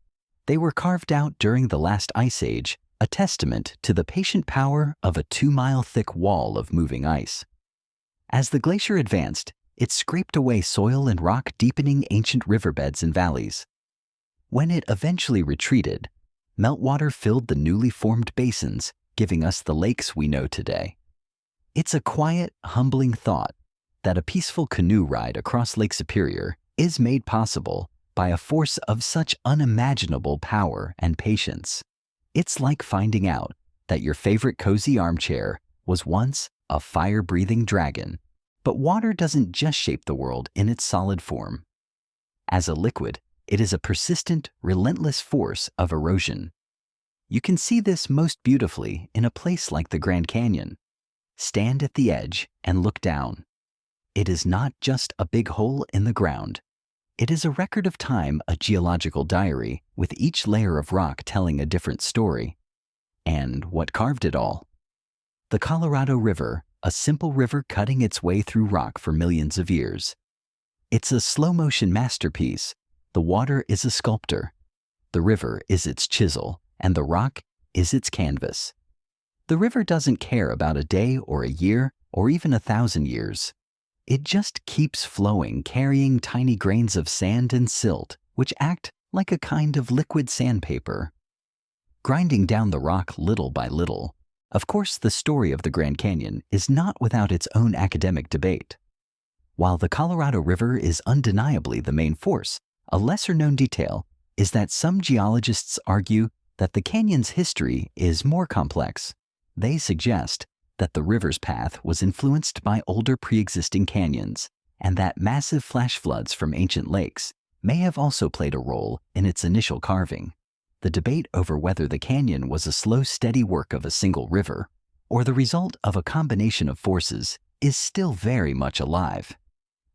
They were carved out during the last ice age, a testament to the patient power of a 2-mile-thick wall of moving ice. As the glacier advanced, it scraped away soil and rock, deepening ancient riverbeds and valleys. When it eventually retreated, meltwater filled the newly formed basins, giving us the lakes we know today. It's a quiet, humbling thought that a peaceful canoe ride across Lake Superior is made possible by a force of such unimaginable power and patience. It's like finding out that your favorite cozy armchair was once a fire-breathing dragon. But water doesn't just shape the world in its solid form. As a liquid, it is a persistent, relentless force of erosion. You can see this most beautifully in a place like the Grand Canyon. Stand at the edge and look down. It is not just a big hole in the ground. It is a record of time, a geological diary, with each layer of rock telling a different story. And what carved it all? The Colorado River, a simple river cutting its way through rock for millions of years. It's a slow-motion masterpiece. The water is a sculptor. The river is its chisel, and the rock is its canvas. The river doesn't care about a day or a year or even 1,000 years. It just keeps flowing, carrying tiny grains of sand and silt, which act like a kind of liquid sandpaper, grinding down the rock little by little. Of course, the story of the Grand Canyon is not without its own academic debate. While the Colorado River is undeniably the main force, a lesser-known detail is that some geologists argue that the canyon's history is more complex. They suggest that the river's path was influenced by older pre-existing canyons, and that massive flash floods from ancient lakes may have also played a role in its initial carving. The debate over whether the canyon was a slow, steady work of a single river or the result of a combination of forces is still very much alive.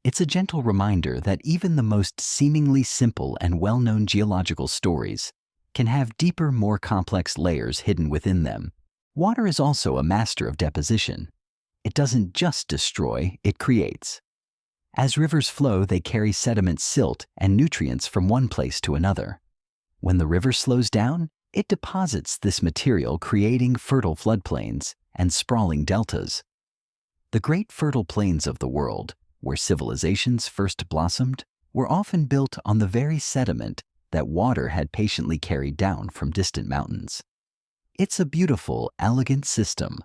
It's a gentle reminder that even the most seemingly simple and well-known geological stories can have deeper, more complex layers hidden within them. Water is also a master of deposition. It doesn't just destroy, it creates. As rivers flow, they carry sediment, silt, and nutrients from one place to another. When the river slows down, it deposits this material, creating fertile floodplains and sprawling deltas. The great fertile plains of the world, where civilizations first blossomed, were often built on the very sediment that water had patiently carried down from distant mountains. It's a beautiful, elegant system.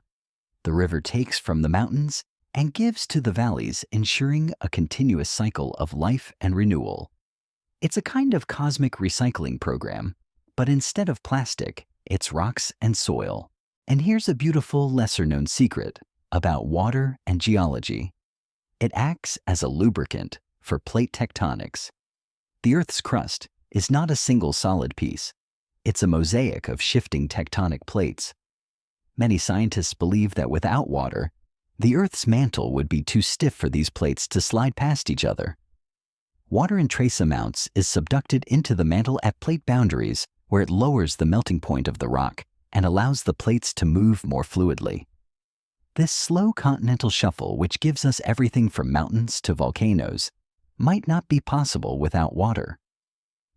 The river takes from the mountains and gives to the valleys, ensuring a continuous cycle of life and renewal. It's a kind of cosmic recycling program, but instead of plastic, it's rocks and soil. And here's a beautiful, lesser-known secret about water and geology. It acts as a lubricant for plate tectonics. The Earth's crust is not a single solid piece. It's a mosaic of shifting tectonic plates. Many scientists believe that without water, the Earth's mantle would be too stiff for these plates to slide past each other. Water in trace amounts is subducted into the mantle at plate boundaries, where it lowers the melting point of the rock and allows the plates to move more fluidly. This slow continental shuffle, which gives us everything from mountains to volcanoes, might not be possible without water.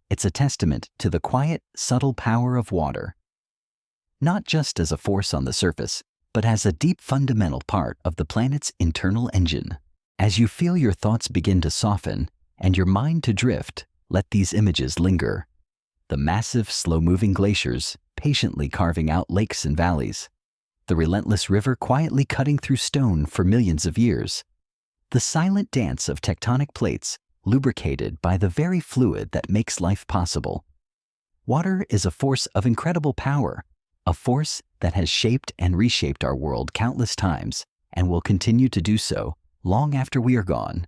It's a testament to the quiet, subtle power of water. Not just as a force on the surface, but as a deep fundamental part of the planet's internal engine. As you feel your thoughts begin to soften and your mind to drift, let these images linger. The massive, slow-moving glaciers patiently carving out lakes and valleys. The relentless river quietly cutting through stone for millions of years. The silent dance of tectonic plates lubricated by the very fluid that makes life possible. Water is a force of incredible power, a force that has shaped and reshaped our world countless times and will continue to do so long after we are gone.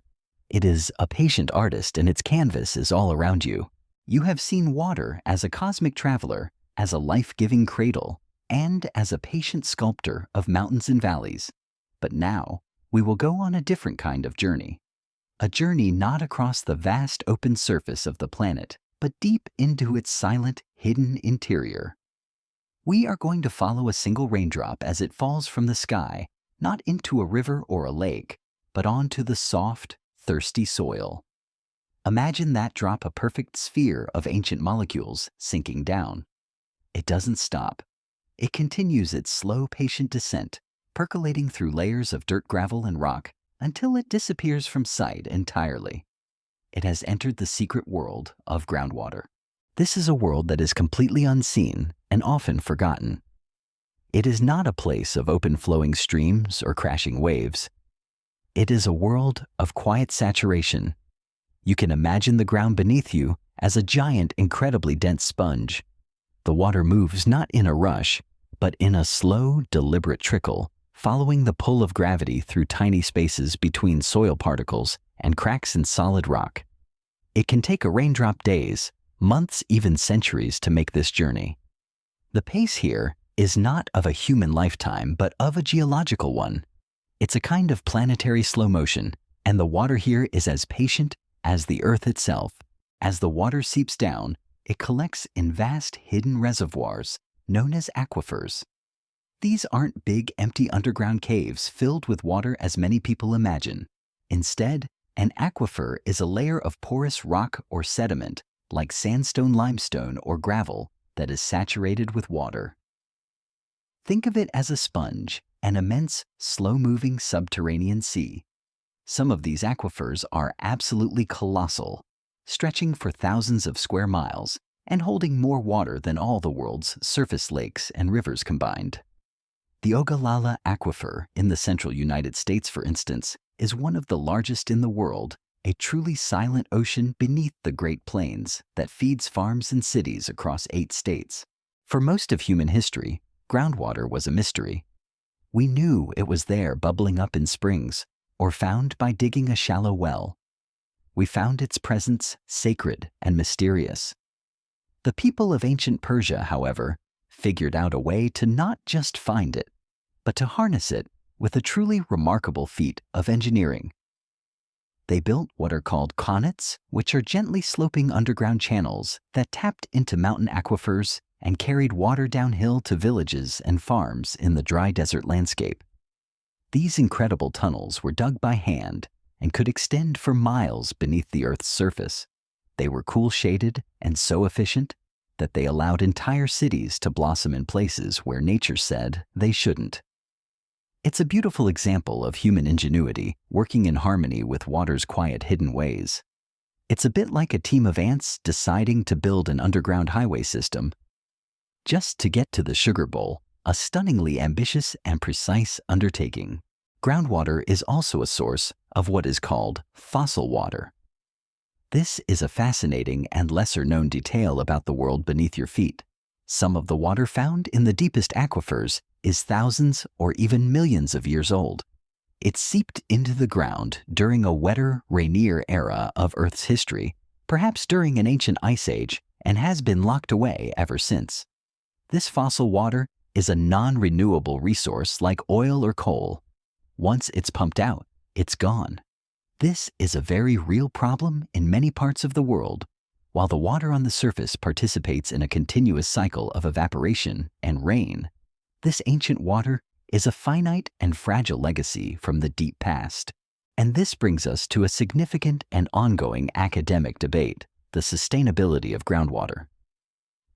It is a patient artist and its canvas is all around you. You have seen water as a cosmic traveler, as a life-giving cradle, and as a patient sculptor of mountains and valleys. But now, we will go on a different kind of journey. A journey not across the vast open surface of the planet, but deep into its silent, hidden interior. We are going to follow a single raindrop as it falls from the sky, not into a river or a lake, but onto the soft, thirsty soil. Imagine that drop, a perfect sphere of ancient molecules sinking down. It doesn't stop. It continues its slow, patient descent, percolating through layers of dirt, gravel, and rock until it disappears from sight entirely. It has entered the secret world of groundwater. This is a world that is completely unseen and often forgotten. It is not a place of open-flowing streams or crashing waves. It is a world of quiet saturation. You can imagine the ground beneath you as a giant, incredibly dense sponge. The water moves not in a rush, but in a slow, deliberate trickle, following the pull of gravity through tiny spaces between soil particles and cracks in solid rock. It can take a raindrop days, months, even centuries to make this journey. The pace here is not of a human lifetime, but of a geological one. It's a kind of planetary slow motion, and the water here is as patient as the Earth itself. As the water seeps down, it collects in vast hidden reservoirs known as aquifers. These aren't big, empty underground caves filled with water as many people imagine. Instead, an aquifer is a layer of porous rock or sediment, like sandstone, limestone, or gravel, that is saturated with water. Think of it as a sponge, an immense, slow-moving subterranean sea. Some of these aquifers are absolutely colossal, stretching for thousands of square miles and holding more water than all the world's surface lakes and rivers combined. The Ogallala Aquifer in the central United States, for instance, is one of the largest in the world, a truly silent ocean beneath the Great Plains that feeds farms and cities across 8 states. For most of human history, groundwater was a mystery. We knew it was there, bubbling up in springs, or found by digging a shallow well. We found its presence sacred and mysterious. The people of ancient Persia, however, figured out a way to not just find it, but to harness it with a truly remarkable feat of engineering. They built what are called qanats, which are gently sloping underground channels that tapped into mountain aquifers and carried water downhill to villages and farms in the dry desert landscape. These incredible tunnels were dug by hand and could extend for miles beneath the Earth's surface. They were cool-shaded and so efficient that they allowed entire cities to blossom in places where nature said they shouldn't. It's a beautiful example of human ingenuity working in harmony with water's quiet, hidden ways. It's a bit like a team of ants deciding to build an underground highway system just to get to the sugar bowl, a stunningly ambitious and precise undertaking. Groundwater is also a source of what is called fossil water. This is a fascinating and lesser-known detail about the world beneath your feet. Some of the water found in the deepest aquifers is thousands or even millions of years old. It seeped into the ground during a wetter, rainier era of Earth's history, perhaps during an ancient ice age, and has been locked away ever since. This fossil water is a non-renewable resource like oil or coal. Once it's pumped out, it's gone. This is a very real problem in many parts of the world. While the water on the surface participates in a continuous cycle of evaporation and rain, this ancient water is a finite and fragile legacy from the deep past. And this brings us to a significant and ongoing academic debate: the sustainability of groundwater.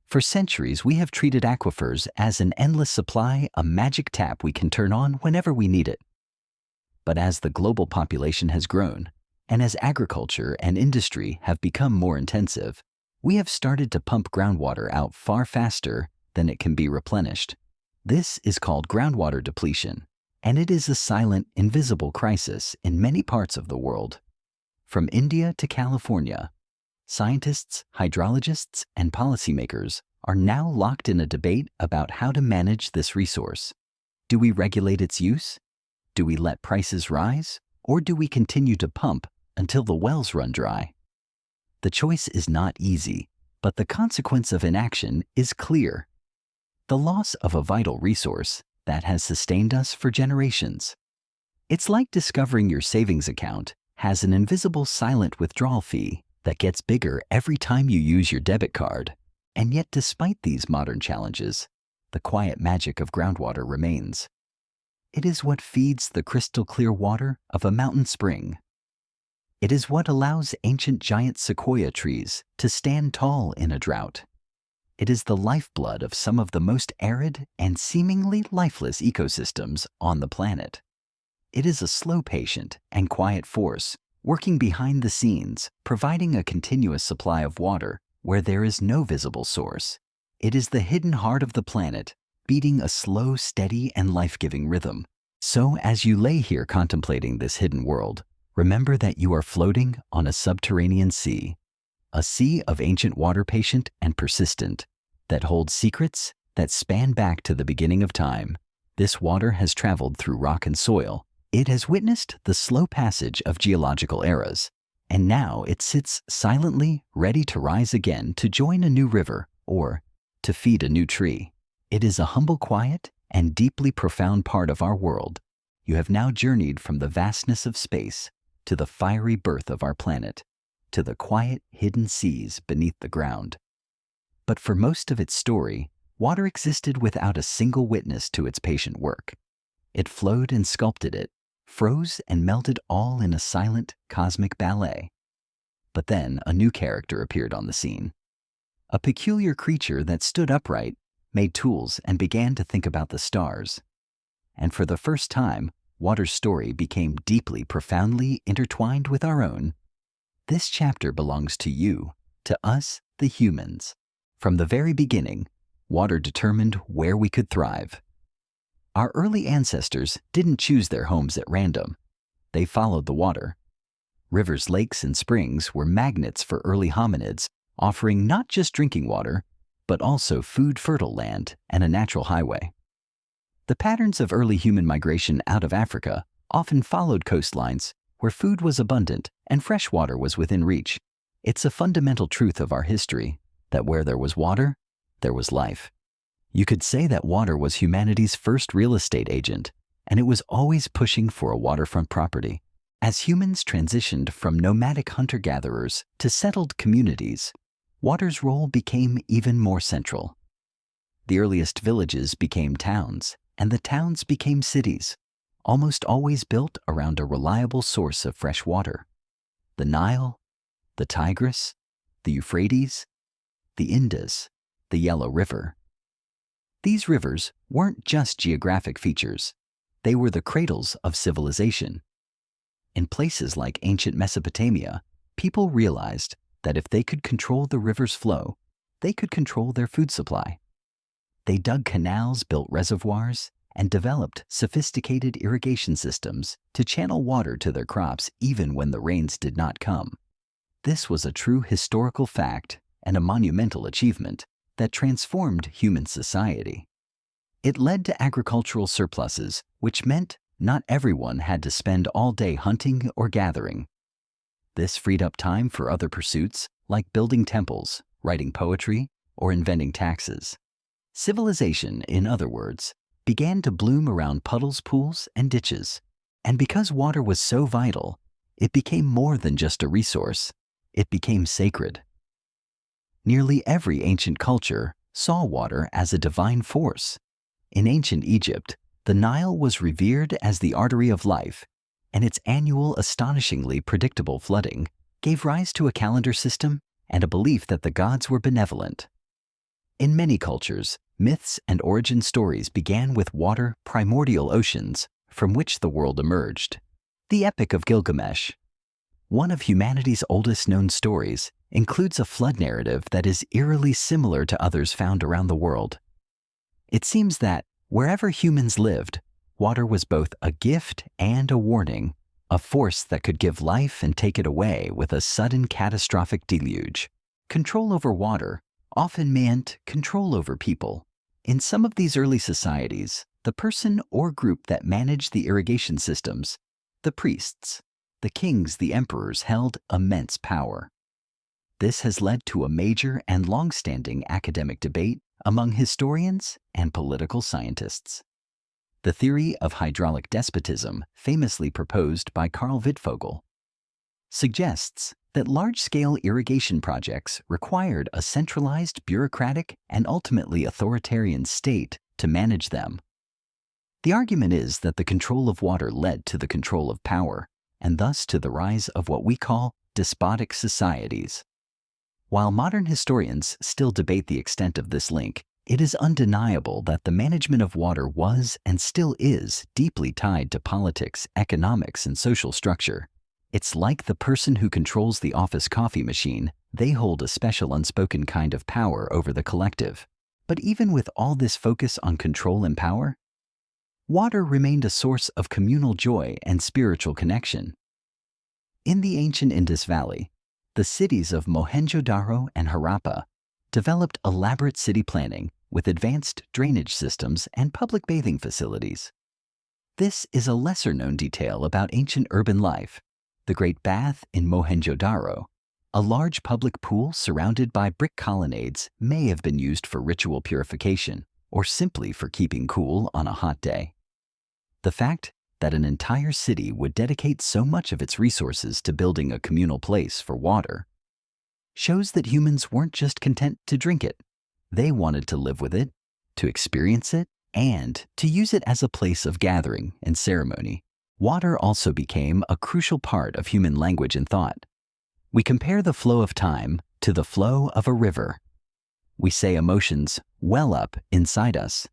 For centuries, we have treated aquifers as an endless supply, a magic tap we can turn on whenever we need it. But as the global population has grown, and as agriculture and industry have become more intensive, we have started to pump groundwater out far faster than it can be replenished. This is called groundwater depletion, and it is a silent, invisible crisis in many parts of the world. From India to California, scientists, hydrologists, and policymakers are now locked in a debate about how to manage this resource. Do we regulate its use? Do we let prices rise? Or do we continue to pump until the wells run dry? The choice is not easy, but the consequence of inaction is clear. The loss of a vital resource that has sustained us for generations. It's like discovering your savings account has an invisible silent withdrawal fee that gets bigger every time you use your debit card. And yet, despite these modern challenges, the quiet magic of groundwater remains. It is what feeds the crystal clear water of a mountain spring. It is what allows ancient giant sequoia trees to stand tall in a drought. It is the lifeblood of some of the most arid and seemingly lifeless ecosystems on the planet. It is a slow, patient, and quiet force working behind the scenes, providing a continuous supply of water where there is no visible source. It is the hidden heart of the planet, beating a slow, steady, and life-giving rhythm. So as you lay here contemplating this hidden world, remember that you are floating on a subterranean sea, a sea of ancient water, patient and persistent, that holds secrets that span back to the beginning of time. This water has traveled through rock and soil. It has witnessed the slow passage of geological eras, and now it sits silently, ready to rise again to join a new river or to feed a new tree. It is a humble, quiet, and deeply profound part of our world. You have now journeyed from the vastness of space to the fiery birth of our planet, to the quiet, hidden seas beneath the ground. But for most of its story, water existed without a single witness to its patient work. It flowed and sculpted it, froze and melted, all in a silent, cosmic ballet. But then a new character appeared on the scene. A peculiar creature that stood upright, made tools, and began to think about the stars. And for the first time, water's story became deeply, profoundly intertwined with our own. This chapter belongs to you, to us, the humans. From the very beginning, water determined where we could thrive. Our early ancestors didn't choose their homes at random. They followed the water. Rivers, lakes, and springs were magnets for early hominids, offering not just drinking water, but also food-fertile land and a natural highway. The patterns of early human migration out of Africa often followed coastlines where food was abundant and fresh water was within reach. It's a fundamental truth of our history that where there was water, there was life. You could say that water was humanity's first real estate agent, and it was always pushing for a waterfront property. As humans transitioned from nomadic hunter-gatherers to settled communities, water's role became even more central. The earliest villages became towns, and the towns became cities, almost always built around a reliable source of fresh water. The Nile, the Tigris, the Euphrates, the Indus, the Yellow River. These rivers weren't just geographic features. They were the cradles of civilization. In places like ancient Mesopotamia, people realized that if they could control the river's flow, they could control their food supply. They dug canals, built reservoirs, and developed sophisticated irrigation systems to channel water to their crops even when the rains did not come. This was a true historical fact and a monumental achievement that transformed human society. It led to agricultural surpluses, which meant not everyone had to spend all day hunting or gathering. This freed up time for other pursuits like building temples, writing poetry, or inventing taxes. Civilization, in other words, began to bloom around puddles, pools, and ditches. And because water was so vital, it became more than just a resource. It became sacred. Nearly every ancient culture saw water as a divine force. In ancient Egypt, the Nile was revered as the artery of life, and its annual, astonishingly predictable flooding gave rise to a calendar system and a belief that the gods were benevolent. In many cultures, myths and origin stories began with water, primordial oceans, from which the world emerged. The Epic of Gilgamesh, one of humanity's oldest known stories, includes a flood narrative that is eerily similar to others found around the world. It seems that, wherever humans lived, water was both a gift and a warning, a force that could give life and take it away with a sudden catastrophic deluge. Control over water often meant control over people. In some of these early societies, the person or group that managed the irrigation systems, the priests, the kings, the emperors, held immense power. This has led to a major and long-standing academic debate among historians and political scientists. The theory of hydraulic despotism, famously proposed by Karl Wittfogel, suggests that large-scale irrigation projects required a centralized, bureaucratic, and ultimately authoritarian state to manage them. The argument is that the control of water led to the control of power, and thus to the rise of what we call despotic societies. While modern historians still debate the extent of this link, it is undeniable that the management of water was and still is deeply tied to politics, economics, and social structure. It's like the person who controls the office coffee machine. They hold a special unspoken kind of power over the collective. But even with all this focus on control and power, water remained a source of communal joy and spiritual connection. In the ancient Indus Valley, the cities of Mohenjo-Daro and Harappa developed elaborate city planning with advanced drainage systems and public bathing facilities. This is a lesser-known detail about ancient urban life. The Great Bath in Mohenjo-Daro, a large public pool surrounded by brick colonnades, may have been used for ritual purification or simply for keeping cool on a hot day. The fact that an entire city would dedicate so much of its resources to building a communal place for water shows that humans weren't just content to drink it. They wanted to live with it, to experience it, and to use it as a place of gathering and ceremony. Water also became a crucial part of human language and thought. We compare the flow of time to the flow of a river. We say emotions well up inside us.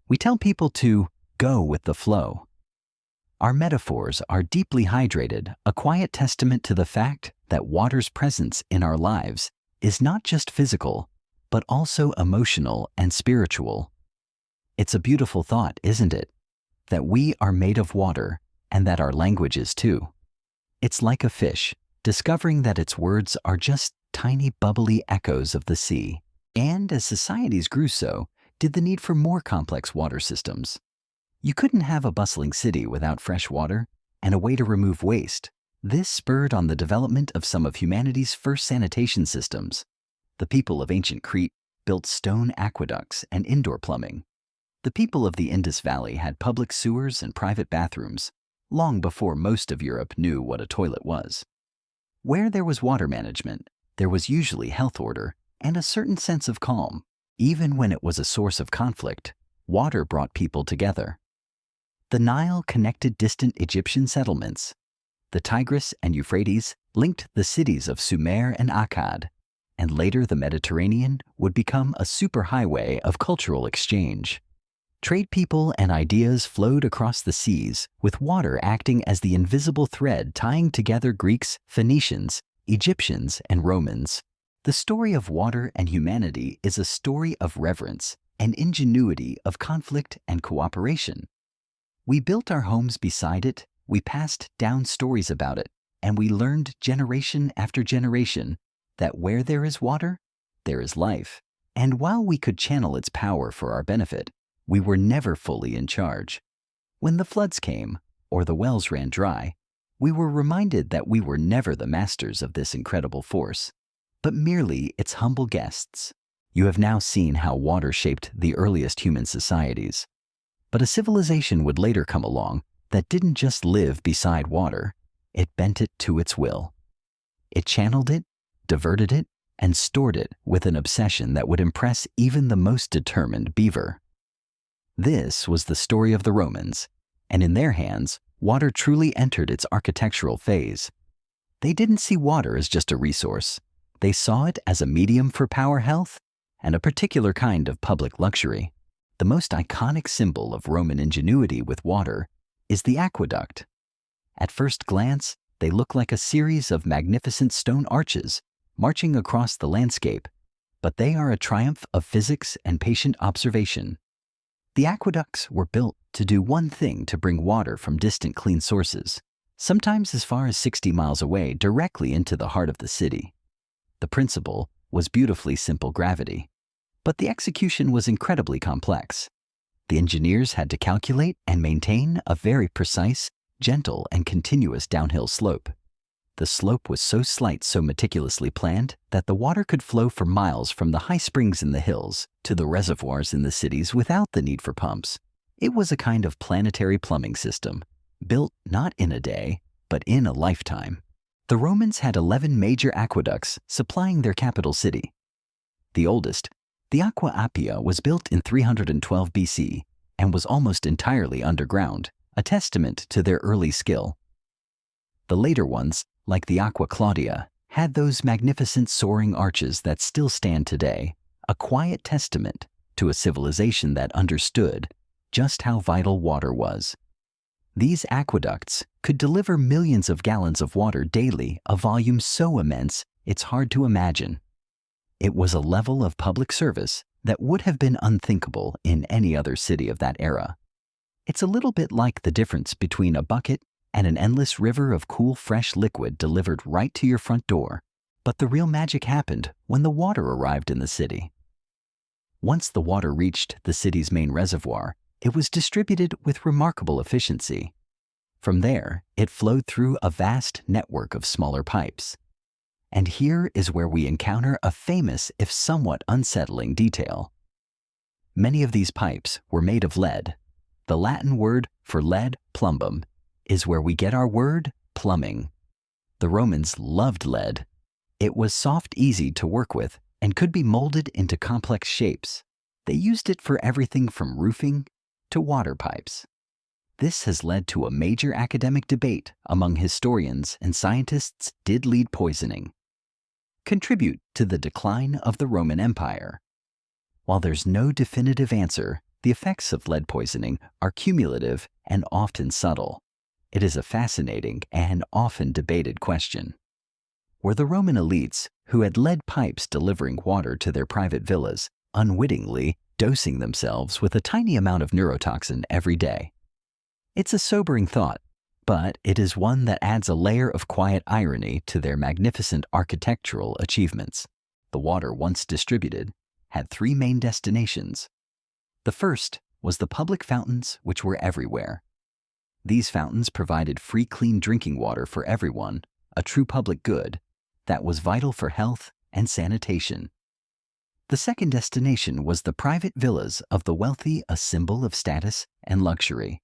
We tell people to go with the flow. Our metaphors are deeply hydrated, a quiet testament to the fact that water's presence in our lives is not just physical, but also emotional and spiritual. It's a beautiful thought, isn't it? That we are made of water and that our language is too. It's like a fish, discovering that its words are just tiny bubbly echoes of the sea. And as societies grew, so did the need for more complex water systems. You couldn't have a bustling city without fresh water and a way to remove waste. This spurred on the development of some of humanity's first sanitation systems. The people of ancient Crete built stone aqueducts and indoor plumbing. The people of the Indus Valley had public sewers and private bathrooms, long before most of Europe knew what a toilet was. Where there was water management, there was usually health order and a certain sense of calm. Even when it was a source of conflict, water brought people together. The Nile connected distant Egyptian settlements. The Tigris and Euphrates linked the cities of Sumer and Akkad, and later the Mediterranean would become a superhighway of cultural exchange. Trade people and ideas flowed across the seas, with water acting as the invisible thread tying together Greeks, Phoenicians, Egyptians, and Romans. The story of water and humanity is a story of reverence and ingenuity, of conflict and cooperation. We built our homes beside it, we passed down stories about it, and we learned generation after generation that where there is water, there is life. And while we could channel its power for our benefit, we were never fully in charge. When the floods came, or the wells ran dry, we were reminded that we were never the masters of this incredible force, but merely its humble guests. You have now seen how water shaped the earliest human societies. But a civilization would later come along that didn't just live beside water, it bent it to its will. It channeled it, diverted it, and stored it with an obsession that would impress even the most determined beaver. This was the story of the Romans, and in their hands, water truly entered its architectural phase. They didn't see water as just a resource. They saw it as a medium for power, health, and a particular kind of public luxury. The most iconic symbol of Roman ingenuity with water is the aqueduct. At first glance, they look like a series of magnificent stone arches marching across the landscape, but they are a triumph of physics and patient observation. The aqueducts were built to do one thing: to bring water from distant clean sources, sometimes as far as 60 miles away, directly into the heart of the city. The principle was beautifully simple gravity, but the execution was incredibly complex. The engineers had to calculate and maintain a very precise, gentle, and continuous downhill slope. The slope was so slight, so meticulously planned, that the water could flow for miles from the high springs in the hills to the reservoirs in the cities without the need for pumps. It was a kind of planetary plumbing system, built not in a day, but in a lifetime. The Romans had 11 major aqueducts supplying their capital city. The oldest, the Aqua Appia, was built in 312 BC and was almost entirely underground, a testament to their early skill. The later ones, like the Aqua Claudia, had those magnificent soaring arches that still stand today, a quiet testament to a civilization that understood just how vital water was. These aqueducts could deliver millions of gallons of water daily, a volume so immense it's hard to imagine. It was a level of public service that would have been unthinkable in any other city of that era. It's a little bit like the difference between a bucket and an endless river of cool, fresh liquid delivered right to your front door. But the real magic happened when the water arrived in the city. Once the water reached the city's main reservoir, it was distributed with remarkable efficiency. From there, it flowed through a vast network of smaller pipes. And here is where we encounter a famous, if somewhat unsettling, detail. Many of these pipes were made of lead. The Latin word for lead, plumbum, is where we get our word plumbing. The Romans loved lead. It was soft, easy to work with, and could be molded into complex shapes. They used it for everything from roofing to water pipes. This has led to a major academic debate among historians and scientists: did lead poisoning contribute to the decline of the Roman Empire? While there's no definitive answer, the effects of lead poisoning are cumulative and often subtle. It is a fascinating and often debated question. Were the Roman elites, who had lead pipes delivering water to their private villas, unwittingly dosing themselves with a tiny amount of neurotoxin every day? It's a sobering thought, but it is one that adds a layer of quiet irony to their magnificent architectural achievements. The water, once distributed, had 3 main destinations. The first was the public fountains, which were everywhere. These fountains provided free, clean drinking water for everyone, a true public good that was vital for health and sanitation. The second destination was the private villas of the wealthy, a symbol of status and luxury.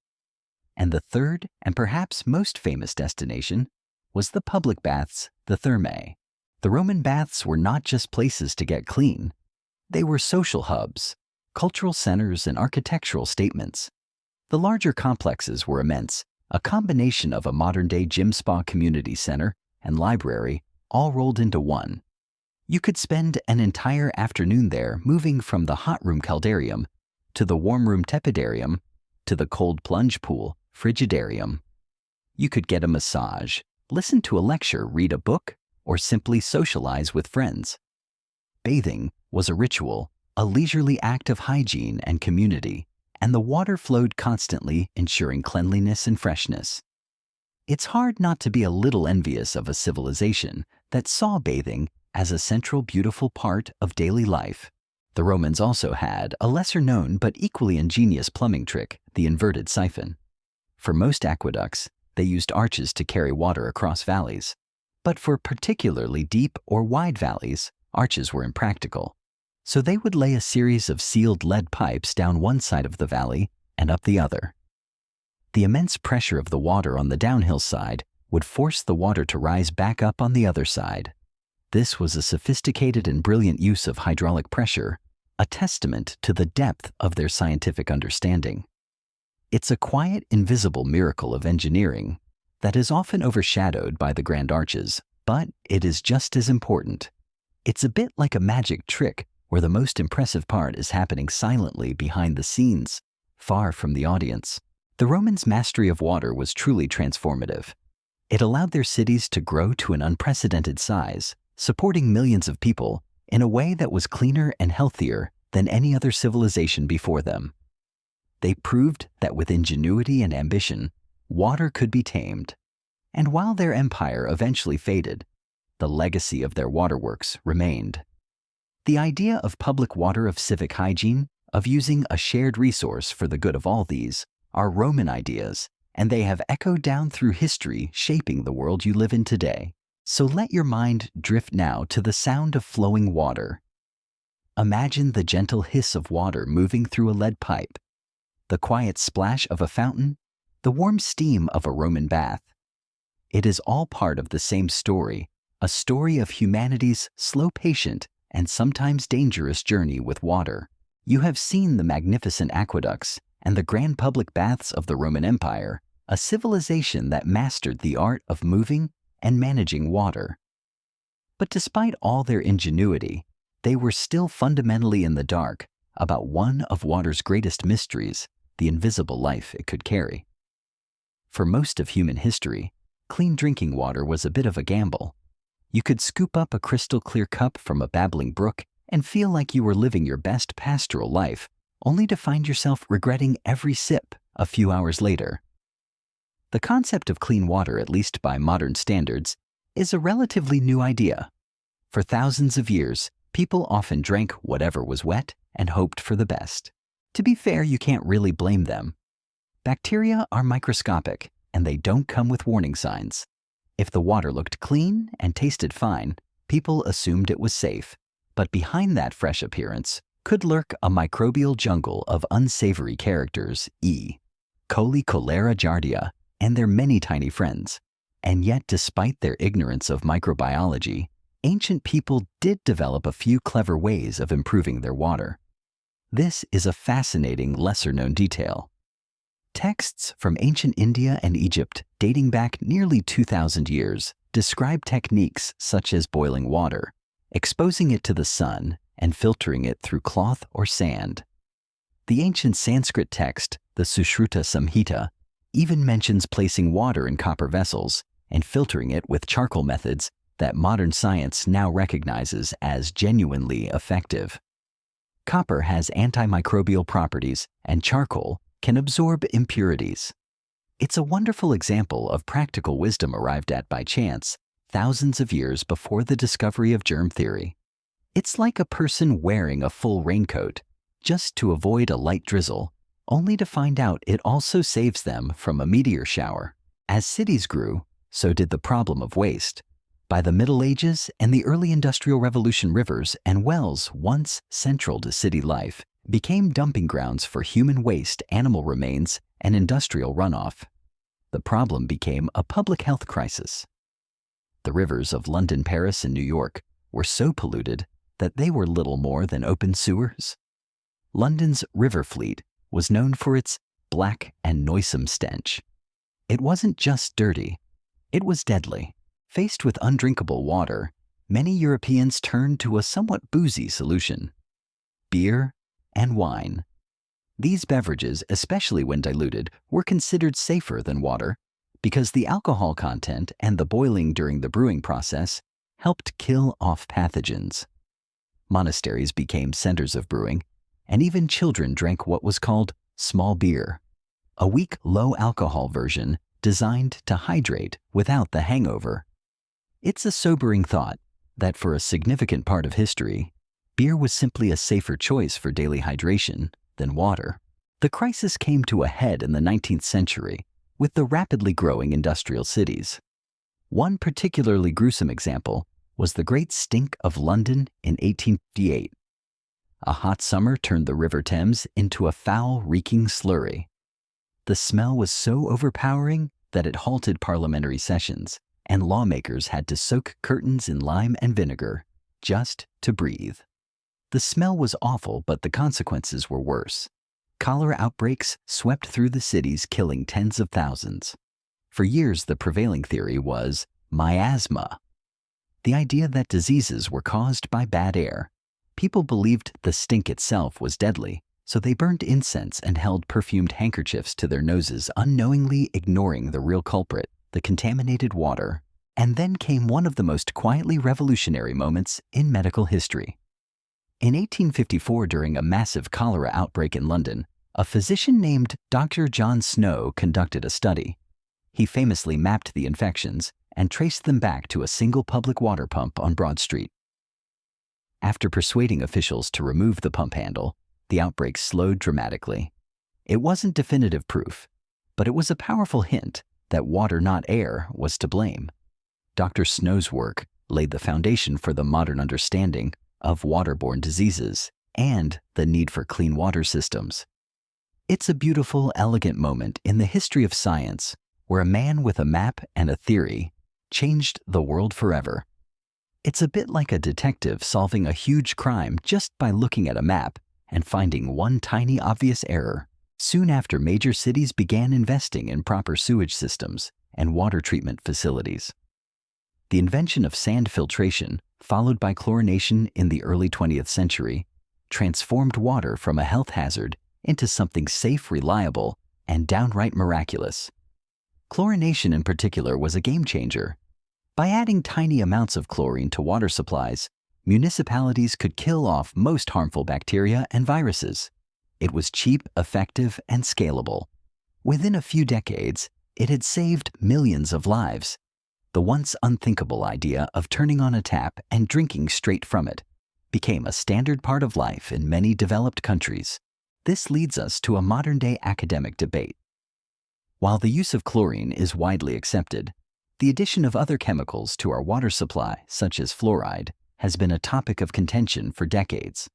And the third, and perhaps most famous destination, was the public baths, the thermae. The Roman baths were not just places to get clean. They were social hubs, cultural centers, and architectural statements. The larger complexes were immense, a combination of a modern-day gym spa community center and library, all rolled into one. You could spend an entire afternoon there, moving from the hot room caldarium to the warm room tepidarium to the cold plunge pool frigidarium. You could get a massage, listen to a lecture, read a book, or simply socialize with friends. Bathing was a ritual, a leisurely act of hygiene and community, and the water flowed constantly, ensuring cleanliness and freshness. It's hard not to be a little envious of a civilization that saw bathing as a central, beautiful part of daily life. The Romans also had a lesser-known but equally ingenious plumbing trick, the inverted siphon. For most aqueducts, they used arches to carry water across valleys. But for particularly deep or wide valleys, arches were impractical. So they would lay a series of sealed lead pipes down one side of the valley and up the other. The immense pressure of the water on the downhill side would force the water to rise back up on the other side. This was a sophisticated and brilliant use of hydraulic pressure, a testament to the depth of their scientific understanding. It's a quiet, invisible miracle of engineering that is often overshadowed by the grand arches, but it is just as important. It's a bit like a magic trick where the most impressive part is happening silently behind the scenes, far from the audience. The Romans' mastery of water was truly transformative. It allowed their cities to grow to an unprecedented size, supporting millions of people in a way that was cleaner and healthier than any other civilization before them. They proved that with ingenuity and ambition, water could be tamed. And while their empire eventually faded, the legacy of their waterworks remained. The idea of public water, of civic hygiene, of using a shared resource for the good of all, these are Roman ideas, and they have echoed down through history, shaping the world you live in today. So let your mind drift now to the sound of flowing water. Imagine the gentle hiss of water moving through a lead pipe, the quiet splash of a fountain, the warm steam of a Roman bath. It is all part of the same story, a story of humanity's slow, patient, and sometimes dangerous journey with water. You have seen the magnificent aqueducts and the grand public baths of the Roman Empire, a civilization that mastered the art of moving and managing water. But despite all their ingenuity, they were still fundamentally in the dark about one of water's greatest mysteries, the invisible life it could carry. For most of human history, clean drinking water was a bit of a gamble. You could scoop up a crystal-clear cup from a babbling brook and feel like you were living your best pastoral life, only to find yourself regretting every sip a few hours later. The concept of clean water, at least by modern standards, is a relatively new idea. For thousands of years, people often drank whatever was wet and hoped for the best. To be fair, you can't really blame them. Bacteria are microscopic, and they don't come with warning signs. If the water looked clean and tasted fine, people assumed it was safe. But behind that fresh appearance could lurk a microbial jungle of unsavory characters, E. coli, cholera, giardia, and their many tiny friends. And yet, despite their ignorance of microbiology, ancient people did develop a few clever ways of improving their water. This is a fascinating, lesser-known detail. Texts from ancient India and Egypt, dating back nearly 2,000 years, describe techniques such as boiling water, exposing it to the sun, and filtering it through cloth or sand. The ancient Sanskrit text, the Sushruta Samhita, even mentions placing water in copper vessels and filtering it with charcoal methods that modern science now recognizes as genuinely effective. Copper has antimicrobial properties, and charcoal can absorb impurities. It's a wonderful example of practical wisdom arrived at by chance, thousands of years before the discovery of germ theory. It's like a person wearing a full raincoat just to avoid a light drizzle, only to find out it also saves them from a meteor shower. As cities grew, so did the problem of waste. By the Middle Ages and the early Industrial Revolution, rivers and wells, once central to city life, became dumping grounds for human waste, animal remains, and industrial runoff. The problem became a public health crisis. The rivers of London, Paris, and New York were so polluted that they were little more than open sewers. London's river fleet was known for its black and noisome stench. It wasn't just dirty, it was deadly. Faced with undrinkable water, many Europeans turned to a somewhat boozy solution: beer and wine. These beverages, especially when diluted, were considered safer than water because the alcohol content and the boiling during the brewing process helped kill off pathogens. Monasteries became centers of brewing, and even children drank what was called small beer, a weak, low-alcohol version designed to hydrate without the hangover. It's a sobering thought that for a significant part of history, beer was simply a safer choice for daily hydration than water. The crisis came to a head in the 19th century with the rapidly growing industrial cities. One particularly gruesome example was the Great Stink of London in 1858. A hot summer turned the River Thames into a foul, reeking slurry. The smell was so overpowering that it halted parliamentary sessions, and lawmakers had to soak curtains in lime and vinegar just to breathe. The smell was awful, but the consequences were worse. Cholera outbreaks swept through the cities, killing tens of thousands. For years, the prevailing theory was miasma, the idea that diseases were caused by bad air. People believed the stink itself was deadly, so they burned incense and held perfumed handkerchiefs to their noses, unknowingly ignoring the real culprit, the contaminated water. And then came one of the most quietly revolutionary moments in medical history. In 1854, during a massive cholera outbreak in London, a physician named Dr. John Snow conducted a study. He famously mapped the infections and traced them back to a single public water pump on Broad Street. After persuading officials to remove the pump handle, the outbreak slowed dramatically. It wasn't definitive proof, but it was a powerful hint that water, not air, was to blame. Dr. Snow's work laid the foundation for the modern understanding of waterborne diseases and the need for clean water systems. It's a beautiful, elegant moment in the history of science where a man with a map and a theory changed the world forever. It's a bit like a detective solving a huge crime just by looking at a map and finding one tiny obvious error. Soon after, major cities began investing in proper sewage systems and water treatment facilities. The invention of sand filtration, followed by chlorination in the early 20th century, transformed water from a health hazard into something safe, reliable, and downright miraculous. Chlorination in particular was a game changer. By adding tiny amounts of chlorine to water supplies, municipalities could kill off most harmful bacteria and viruses. It was cheap, effective, and scalable. Within a few decades, it had saved millions of lives. The once unthinkable idea of turning on a tap and drinking straight from it became a standard part of life in many developed countries. This leads us to a modern-day academic debate. While the use of chlorine is widely accepted, the addition of other chemicals to our water supply, such as fluoride, has been a topic of contention for decades.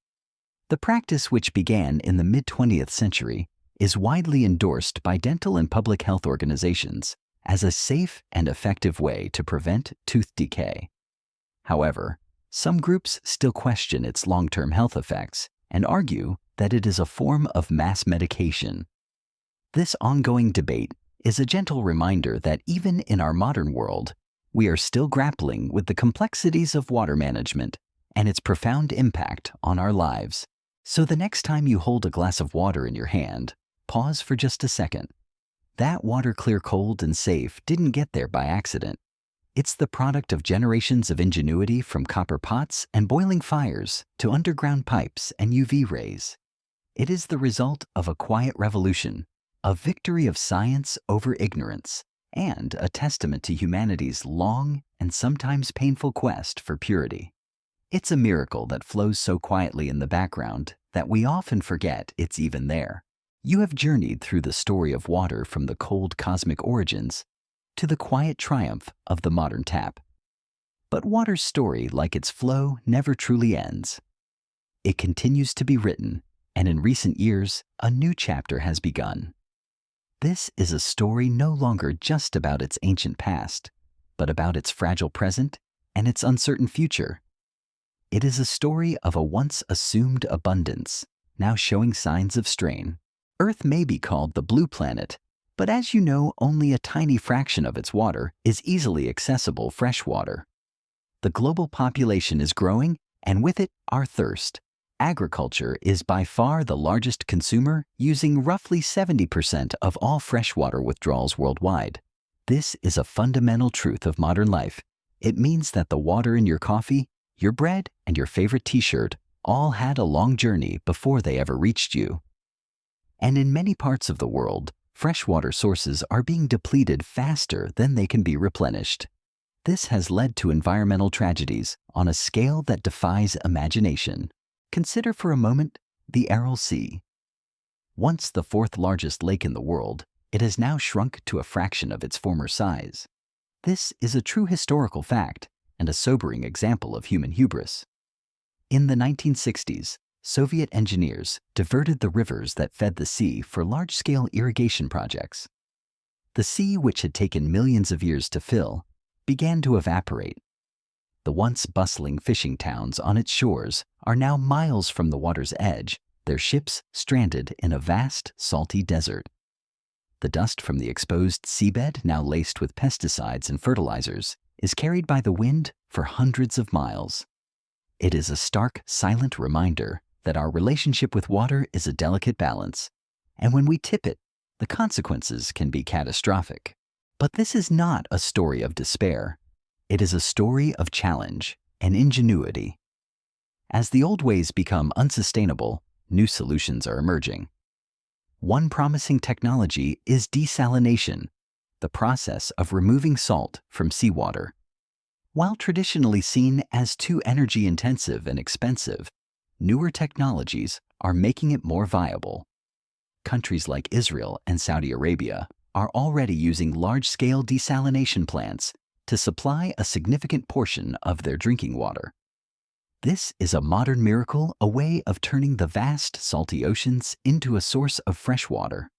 The practice, which began in the mid-20th century, is widely endorsed by dental and public health organizations as a safe and effective way to prevent tooth decay. However, some groups still question its long-term health effects and argue that it is a form of mass medication. This ongoing debate is a gentle reminder that even in our modern world, we are still grappling with the complexities of water management and its profound impact on our lives. So the next time you hold a glass of water in your hand, pause for just a second. That water, clear, cold, and safe, didn't get there by accident. It's the product of generations of ingenuity, from copper pots and boiling fires to underground pipes and UV rays. It is the result of a quiet revolution, a victory of science over ignorance, and a testament to humanity's long and sometimes painful quest for purity. It's a miracle that flows so quietly in the background that we often forget it's even there. You have journeyed through the story of water from the cold cosmic origins to the quiet triumph of the modern tap. But water's story, like its flow, never truly ends. It continues to be written, and in recent years, a new chapter has begun. This is a story no longer just about its ancient past, but about its fragile present and its uncertain future. It is a story of a once assumed abundance, now showing signs of strain. Earth may be called the blue planet, but as you know, only a tiny fraction of its water is easily accessible fresh water. The global population is growing, and with it, our thirst. Agriculture is by far the largest consumer, using roughly 70% of all freshwater withdrawals worldwide. This is a fundamental truth of modern life. It means that the water in your coffee, your bread, and your favorite t-shirt all had a long journey before they ever reached you. And in many parts of the world, freshwater sources are being depleted faster than they can be replenished. This has led to environmental tragedies on a scale that defies imagination. Consider for a moment the Aral Sea. Once the fourth largest lake in the world, it has now shrunk to a fraction of its former size. This is a true historical fact and a sobering example of human hubris. In the 1960s, Soviet engineers diverted the rivers that fed the sea for large-scale irrigation projects. The sea, which had taken millions of years to fill, began to evaporate. The once bustling fishing towns on its shores are now miles from the water's edge, their ships stranded in a vast, salty desert. The dust from the exposed seabed, now laced with pesticides and fertilizers, is carried by the wind for hundreds of miles. It is a stark, silent reminder that our relationship with water is a delicate balance, and when we tip it, the consequences can be catastrophic. But this is not a story of despair. It is a story of challenge and ingenuity. As the old ways become unsustainable, new solutions are emerging. One promising technology is desalination, the process of removing salt from seawater. While traditionally seen as too energy-intensive and expensive, newer technologies are making it more viable. Countries like Israel and Saudi Arabia are already using large-scale desalination plants to supply a significant portion of their drinking water. This is a modern miracle, a way of turning the vast, salty oceans into a source of fresh water.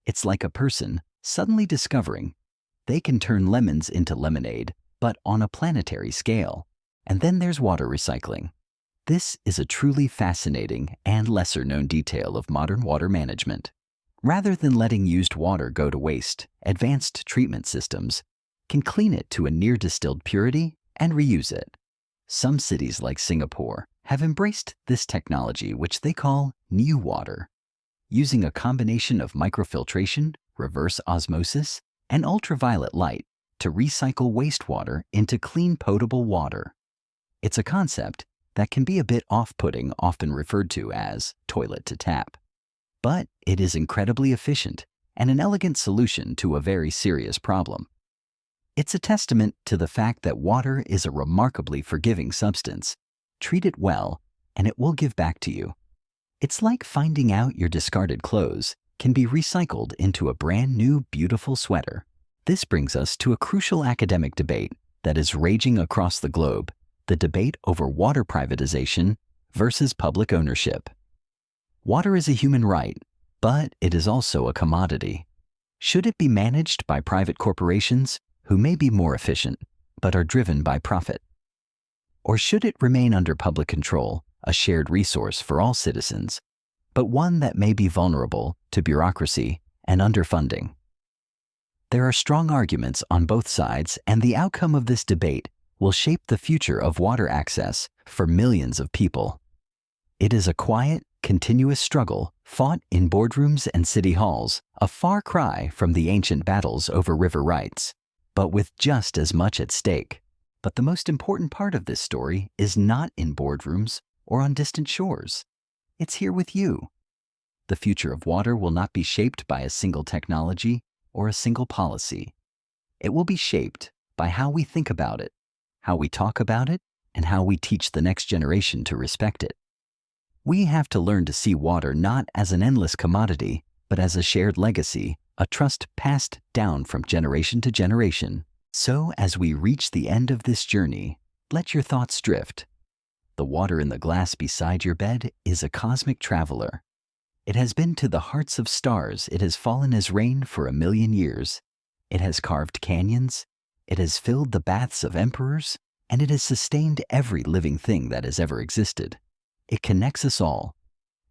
It's like a person suddenly discovering they can turn lemons into lemonade, but on a planetary scale. And then there's water recycling. This is a truly fascinating and lesser-known detail of modern water management. Rather than letting used water go to waste, advanced treatment systems can clean it to a near-distilled purity and reuse it. Some cities like Singapore have embraced this technology, which they call new water. Using a combination of microfiltration, reverse osmosis, and ultraviolet light to recycle wastewater into clean, potable water. It's a concept that can be a bit off-putting, often referred to as toilet to tap. But it is incredibly efficient and an elegant solution to a very serious problem. It's a testament to the fact that water is a remarkably forgiving substance. Treat it well, and it will give back to you. It's like finding out your discarded clothes can be recycled into a brand new, beautiful sweater. This brings us to a crucial academic debate that is raging across the globe, the debate over water privatization versus public ownership. Water is a human right, but it is also a commodity. Should it be managed by private corporations who may be more efficient, but are driven by profit? Or should it remain under public control, a shared resource for all citizens, but one that may be vulnerable to bureaucracy and underfunding? There are strong arguments on both sides, and the outcome of this debate will shape the future of water access for millions of people. It is a quiet, continuous struggle fought in boardrooms and city halls, a far cry from the ancient battles over river rights, but with just as much at stake. But the most important part of this story is not in boardrooms or on distant shores. It's here with you. The future of water will not be shaped by a single technology or a single policy. It will be shaped by how we think about it, how we talk about it, and how we teach the next generation to respect it. We have to learn to see water not as an endless commodity, but as a shared legacy, a trust passed down from generation to generation. So as we reach the end of this journey, let your thoughts drift. The water in the glass beside your bed is a cosmic traveler. It has been to the hearts of stars. It has fallen as rain for 1,000,000 years. It has carved canyons. It has filled the baths of emperors, and it has sustained every living thing that has ever existed. It connects us all.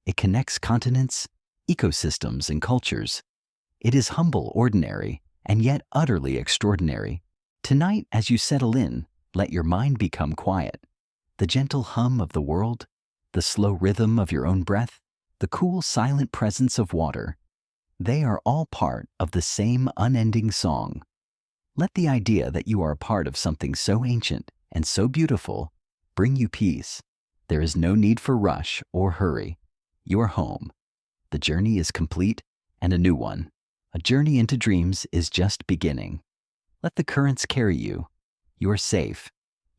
It connects continents, ecosystems, and cultures. It is humble, ordinary, and yet utterly extraordinary. Tonight, as you settle in, let your mind become quiet. The gentle hum of the world, the slow rhythm of your own breath, the cool, silent presence of water, they are all part of the same unending song. Let the idea that you are a part of something so ancient and so beautiful bring you peace. There is no need for rush or hurry. You are home. The journey is complete and a new one. A journey into dreams is just beginning. Let the currents carry you. You are safe.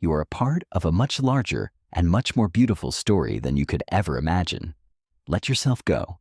You are a part of a much larger and much more beautiful story than you could ever imagine. Let yourself go.